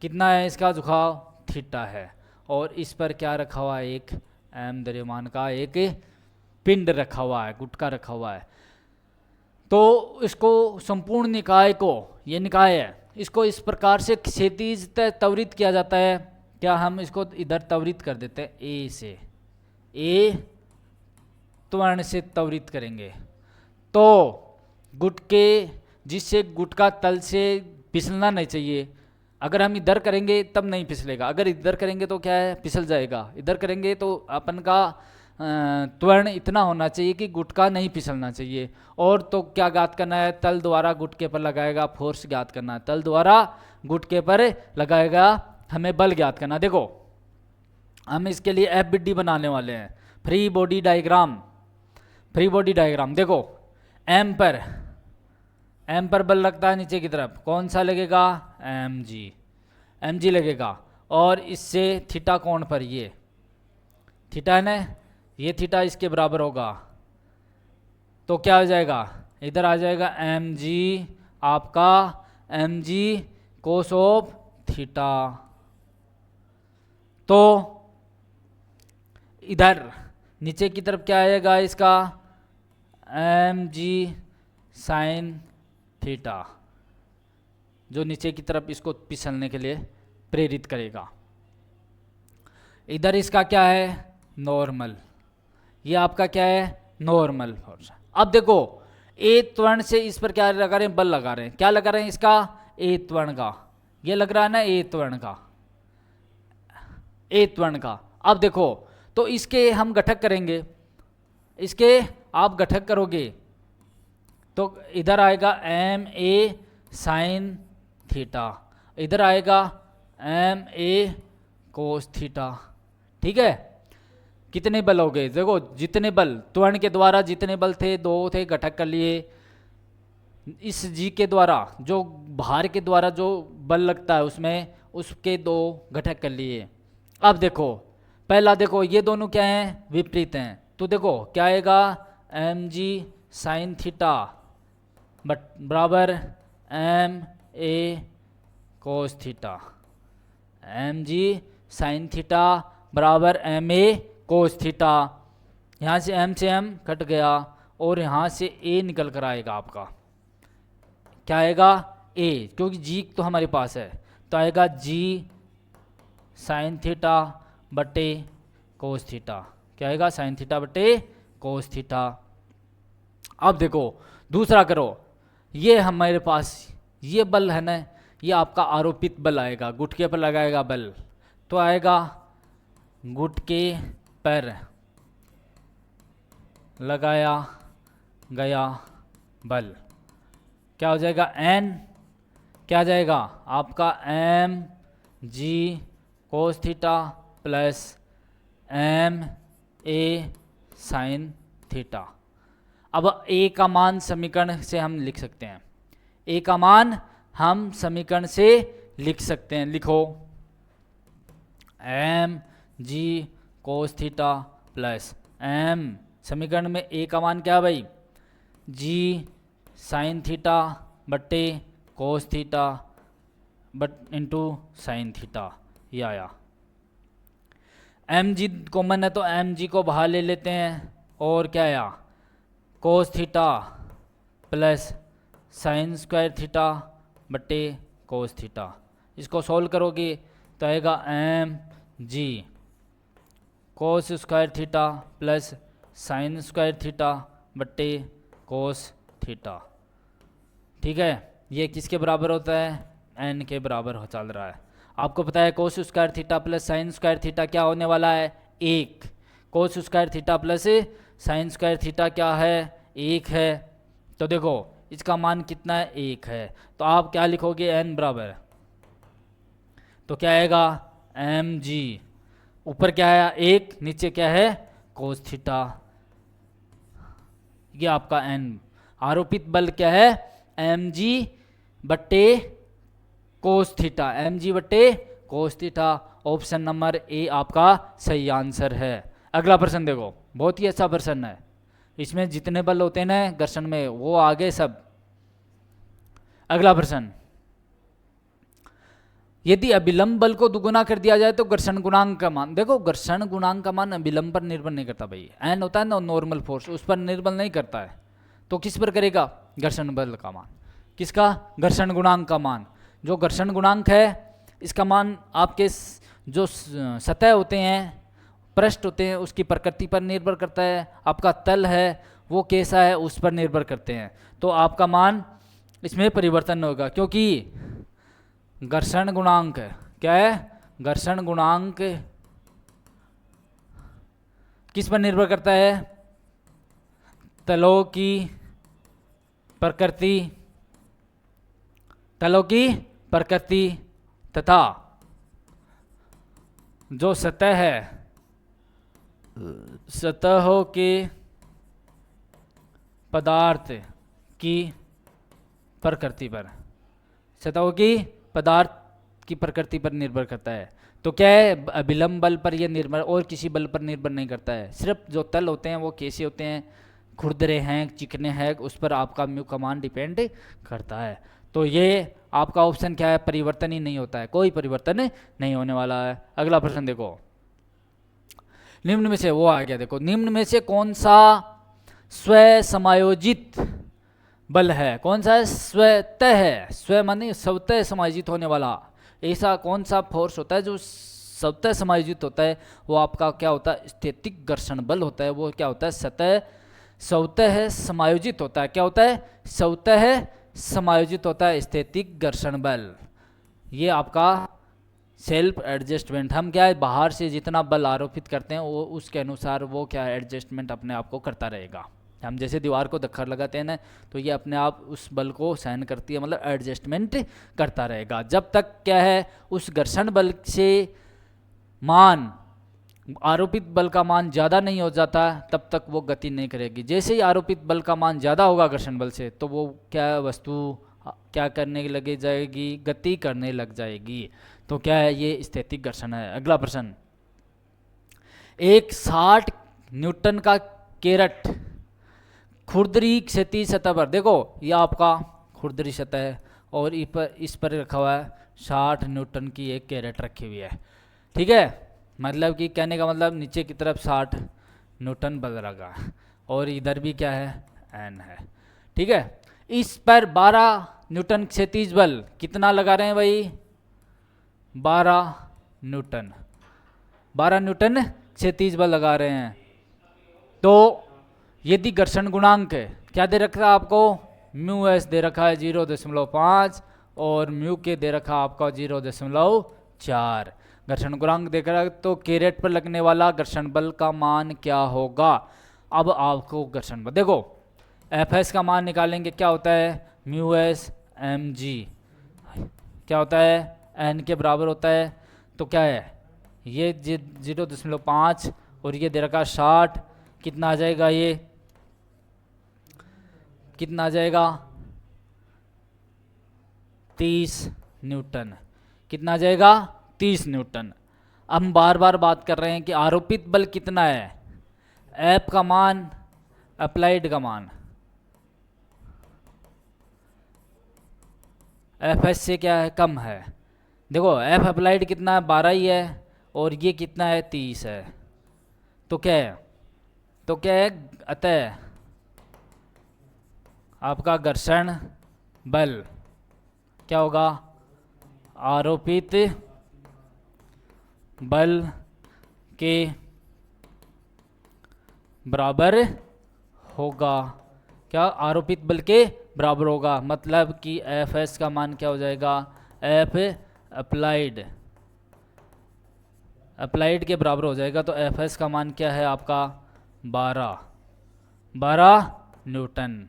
कितना है इसका झुकाव? थीटा है। और इस पर क्या रखा हुआ है? एक एम द्रव्यमान का एक पिंड रखा हुआ है, गुटका रखा हुआ है। तो इसको संपूर्ण निकाय को, ये निकाय है, इसको इस प्रकार से क्षैतिज त्वरित किया जाता है। क्या हम इसको इधर त्वरित कर देते हैं? ए से, ए त्वरण से त्वरित करेंगे तो गुटके, जिससे गुटका तल से फिसलना नहीं चाहिए। अगर हम इधर करेंगे तब नहीं फिसलेगा, अगर इधर करेंगे तो क्या है? फिसल जाएगा। इधर करेंगे तो अपन का त्वरण इतना होना चाहिए कि गुटका नहीं फिसलना चाहिए। और तो क्या ज्ञात करना है? तल द्वारा गुटके पर लगाएगा फोर्स ज्ञात करना है। तल द्वारा गुटके पर लगाएगा हमें बल ज्ञात करना। देखो हम इसके लिए एफ बी बनाने वाले हैं, free body diagram. Free body diagram देखो, एम पर एम पर बल लगता है नीचे की तरफ, कौन सा लगेगा, एम जी लगेगा। और इससे थीटा कोण पर, ये थीटा है ना, ये थीटा इसके बराबर होगा, तो क्या हो जाएगा, इधर आ जाएगा एम जी, आपका M G cos of theta. तो इधर नीचे की तरफ क्या आएगा इसका, एम जी साइन थीटा, जो नीचे की तरफ इसको फिसलने के लिए प्रेरित करेगा। इधर इसका क्या है, नॉर्मल, ये आपका क्या है, नॉर्मल फोर्स। अब देखो ए त्वरण से इस पर क्या लगा रहे हैं, बल लगा रहे हैं, क्या लगा रहे हैं इसका, ए त्वरण का, ये लग रहा है ना ए त्वरण का, ए त्वरण का। अब देखो तो इसके हम घटक करेंगे, इसके आप घटक करोगे तो इधर आएगा एम ए साइन थीटा, इधर आएगा एम ए कोस थीटा, ठीक है। कितने बल हो गए, देखो जितने बल त्वरण के द्वारा जितने बल थे, दो थे, घटक कर लिए। इस जी के द्वारा जो भार के द्वारा जो बल लगता है उसमें, उसके दो घटक कर लिए। अब देखो पहला देखो ये दोनों क्या हैं, विपरीत हैं, तो देखो क्या आएगा, M G sine theta but बराबर M A cos theta, M G sine theta बराबर एम ए कोस थीटा। यहाँ से एम कट गया और यहाँ से ए निकल कर आएगा आपका, क्या आएगा, ए, क्योंकि जी तो हमारे पास है, तो आएगा जी साइन थीटा बटे कोस थीटा, क्या आएगा, साइन थीटा बटे कोस थीटा। अब देखो दूसरा करो, ये हमारे पास ये बल है ना, ये आपका आरोपित बल आएगा, गुटके पर लगाएगा बल, तो आएगा गुटके पर लगाया गया बल, क्या हो जाएगा, एन, क्या आ जाएगा आपका M G cos theta plus M A sine theta. अब ए का मान समीकरण से हम लिख सकते हैं, ए का मान हम समीकरण से लिख सकते हैं, लिखो M G cos theta plus M, समीकरण में ए का मान क्या है भाई, जी साइन थीटा बट्टे cos theta but into sine theta, ये आया। एम जी कॉमन है तो एम जी को बाहर ले लेते हैं, और क्या आया, cos theta plus sine square theta बट्टे कोस थीटा। इसको सॉल्व करोगे तो आएगा M G cos square theta plus sine square theta बट्टे कोस थीटा, ठीक है। ये किसके बराबर होता है, एन के बराबर हो चल रहा है। आपको पता है कोस square theta plus sine square theta क्या होने वाला है, एक, कोस square theta plus sine square theta क्या है, एक है, तो देखो इसका मान कितना है, एक है, तो आप क्या लिखोगे, एन बराबर, तो क्या आएगा एम जी, ऊपर क्या है एक, नीचे क्या है कोस थीटा, ये आपका एन। आरोपित बल क्या है, एम जी बट्टे कोस थीटा, एम जी बट्टे cos theta. Option number A आपका सही आंसर है। अगला प्रश्न देखो, बहुत ही अच्छा प्रश्न है, इसमें जितने बल होते हैं ना घर्षण में वो आगे सब। अगला प्रश्न, यदि अभिलंब बल को दुगुना कर दिया जाए तो घर्षण गुणांक का मान, देखो घर्षण गुणांक का मान अभिलंब पर निर्भर नहीं करता भाई, एन होता है ना नॉर्मल फोर्स, उस पर निर्भर नहीं करता है, तो किस पर करेगा, घर्षण बल का मान, किसका, घर्षण गुणांक का मान। जो घर्षण गुणांक है इसका मान आपके जो सतह होते हैं, पृष्ठ होते हैं, उसकी प्रकृति पर निर्भर करता है, आपका तल है वो कैसा है उस पर निर्भर करते हैं, तो आपका मान इसमें परिवर्तन होगा, क्योंकि घर्षण गुणांक क्या है, घर्षण गुणांक किस पर निर्भर करता है, तलों की प्रकृति, तलों की प्रकृति तथा जो सतह है, सतहों के पदार्थ की प्रकृति पर, सतहों की पदार्थ की प्रकृति पर निर्भर करता है। तो क्या है, अभिलंब बल पर यह निर्भर और किसी बल पर निर्भर नहीं करता है। सिर्फ जो तल होते हैं वो कैसे होते हैं, खुरदरे हैं, चिकने हैं, उस पर आपका म्यू का मान डिपेंड करता है। तो ये आपका ऑप्शन क्या है, परिवर्तन ही नहीं होता है, कोई परिवर्तन नहीं होने वाला है। अगला प्रश्न देखो, निम्न में से वो आ गया, देखो निम्न में से कौन सा स्व समायोजित बल है, कौन सा है, स्वतः है, स्व माने स्वतः समायोजित होने वाला, ऐसा कौन सा फोर्स होता है जो स्वतः समायोजित होता है, वो आपका क्या होता है, स्थैतिक घर्षण बल होता है। वो क्या होता है, स्वतः समायोजित होता है, क्या होता है, स्वतः समायोजित होता है स्थैतिक घर्षण बल। ये आपका सेल्फ एडजस्टमेंट, हम क्या है बाहर से जितना बल आरोपित करते हैं वो उसके अनुसार वो क्या है एडजस्टमेंट अपने आप को करता रहेगा। हम जैसे दीवार को धक्का लगाते हैं ना, तो ये अपने आप उस बल को सहन करती है, मतलब एडजस्टमेंट करता रहेगा। जब तक क्या है उस घर्षण बल से मान, आरोपित बल का मान ज़्यादा नहीं हो जाता तब तक वो गति नहीं करेगी। जैसे ही आरोपित बल का मान ज़्यादा होगा घर्षण बल से, तो वो क्या वस्तु क्या करने लगे जाएगी, गति करने लग जाएगी। तो क्या है, ये स्थैतिक घर्षण है। अगला प्रश्न, एक 60 न्यूटन का कैरेट खुरदरी क्षैतिज सतह पर, देखो ये आपका खुरदरी सतह है और इस पर रखा हुआ है 60 न्यूटन की एक कैरेट रखी हुई है, ठीक है। मतलब कि कहने का मतलब नीचे की तरफ 60 न्यूटन बल लगा और इधर भी क्या है, एन है, ठीक है। इस पर 12 न्यूटन क्षैतिज बल कितना लगा रहे हैं भाई, 12 न्यूटन, 12 न्यूटन क्षैतिज बल लगा रहे हैं। तो यदि घर्षण गुणांक क्या दे रखा है आपको, म्यू एस दे रखा है 0.5 और म्यू के दे रखा आपका 0.4 घर्षण गुणांक देख रहा है। तो कैरेट पर लगने वाला घर्षण बल का मान क्या होगा। अब आपको घर्षण बल देखो, एफ एस का मान निकालेंगे, क्या होता है म्यू एस एम जी, क्या होता है एन के बराबर होता है। तो क्या है ये 0.5 और ये दे रखा 60, कितना आ जाएगा, ये कितना आ जाएगा 30 न्यूटन, कितना आ जाएगा 30 न्यूटन। अब हम बार बार बात कर रहे हैं कि आरोपित बल कितना है, एफ का मान अप्लाइड का मान, एफ एस से क्या है कम है। देखो एफ अप्लाइड कितना है 12 ही है और ये कितना है 30 है। तो क्या है, तो क्या है, अतः आपका घर्षण बल क्या होगा, आरोपित बल के बराबर होगा, क्या आरोपित बल के बराबर होगा। मतलब कि एफ एस का मान क्या हो जाएगा, एफ अप्लाइड, अप्लाइड के बराबर हो जाएगा। तो एफ एस का मान क्या है आपका 12 न्यूटन,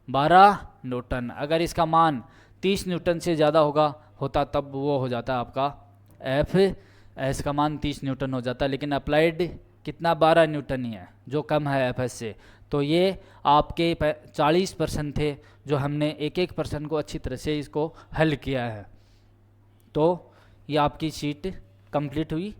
12 न्यूटन। अगर इसका मान 30 न्यूटन से ज़्यादा होता तब वो हो जाता आपका एफ एस का मान 30 न्यूटन हो जाता, लेकिन अप्लाइड कितना 12 न्यूटन ही है जो कम है एफ एस से। तो ये आपके 40 प्रश्न थे जो हमने एक एक प्रश्न को अच्छी तरह से इसको हल किया है। तो ये आपकी शीट कंप्लीट हुई।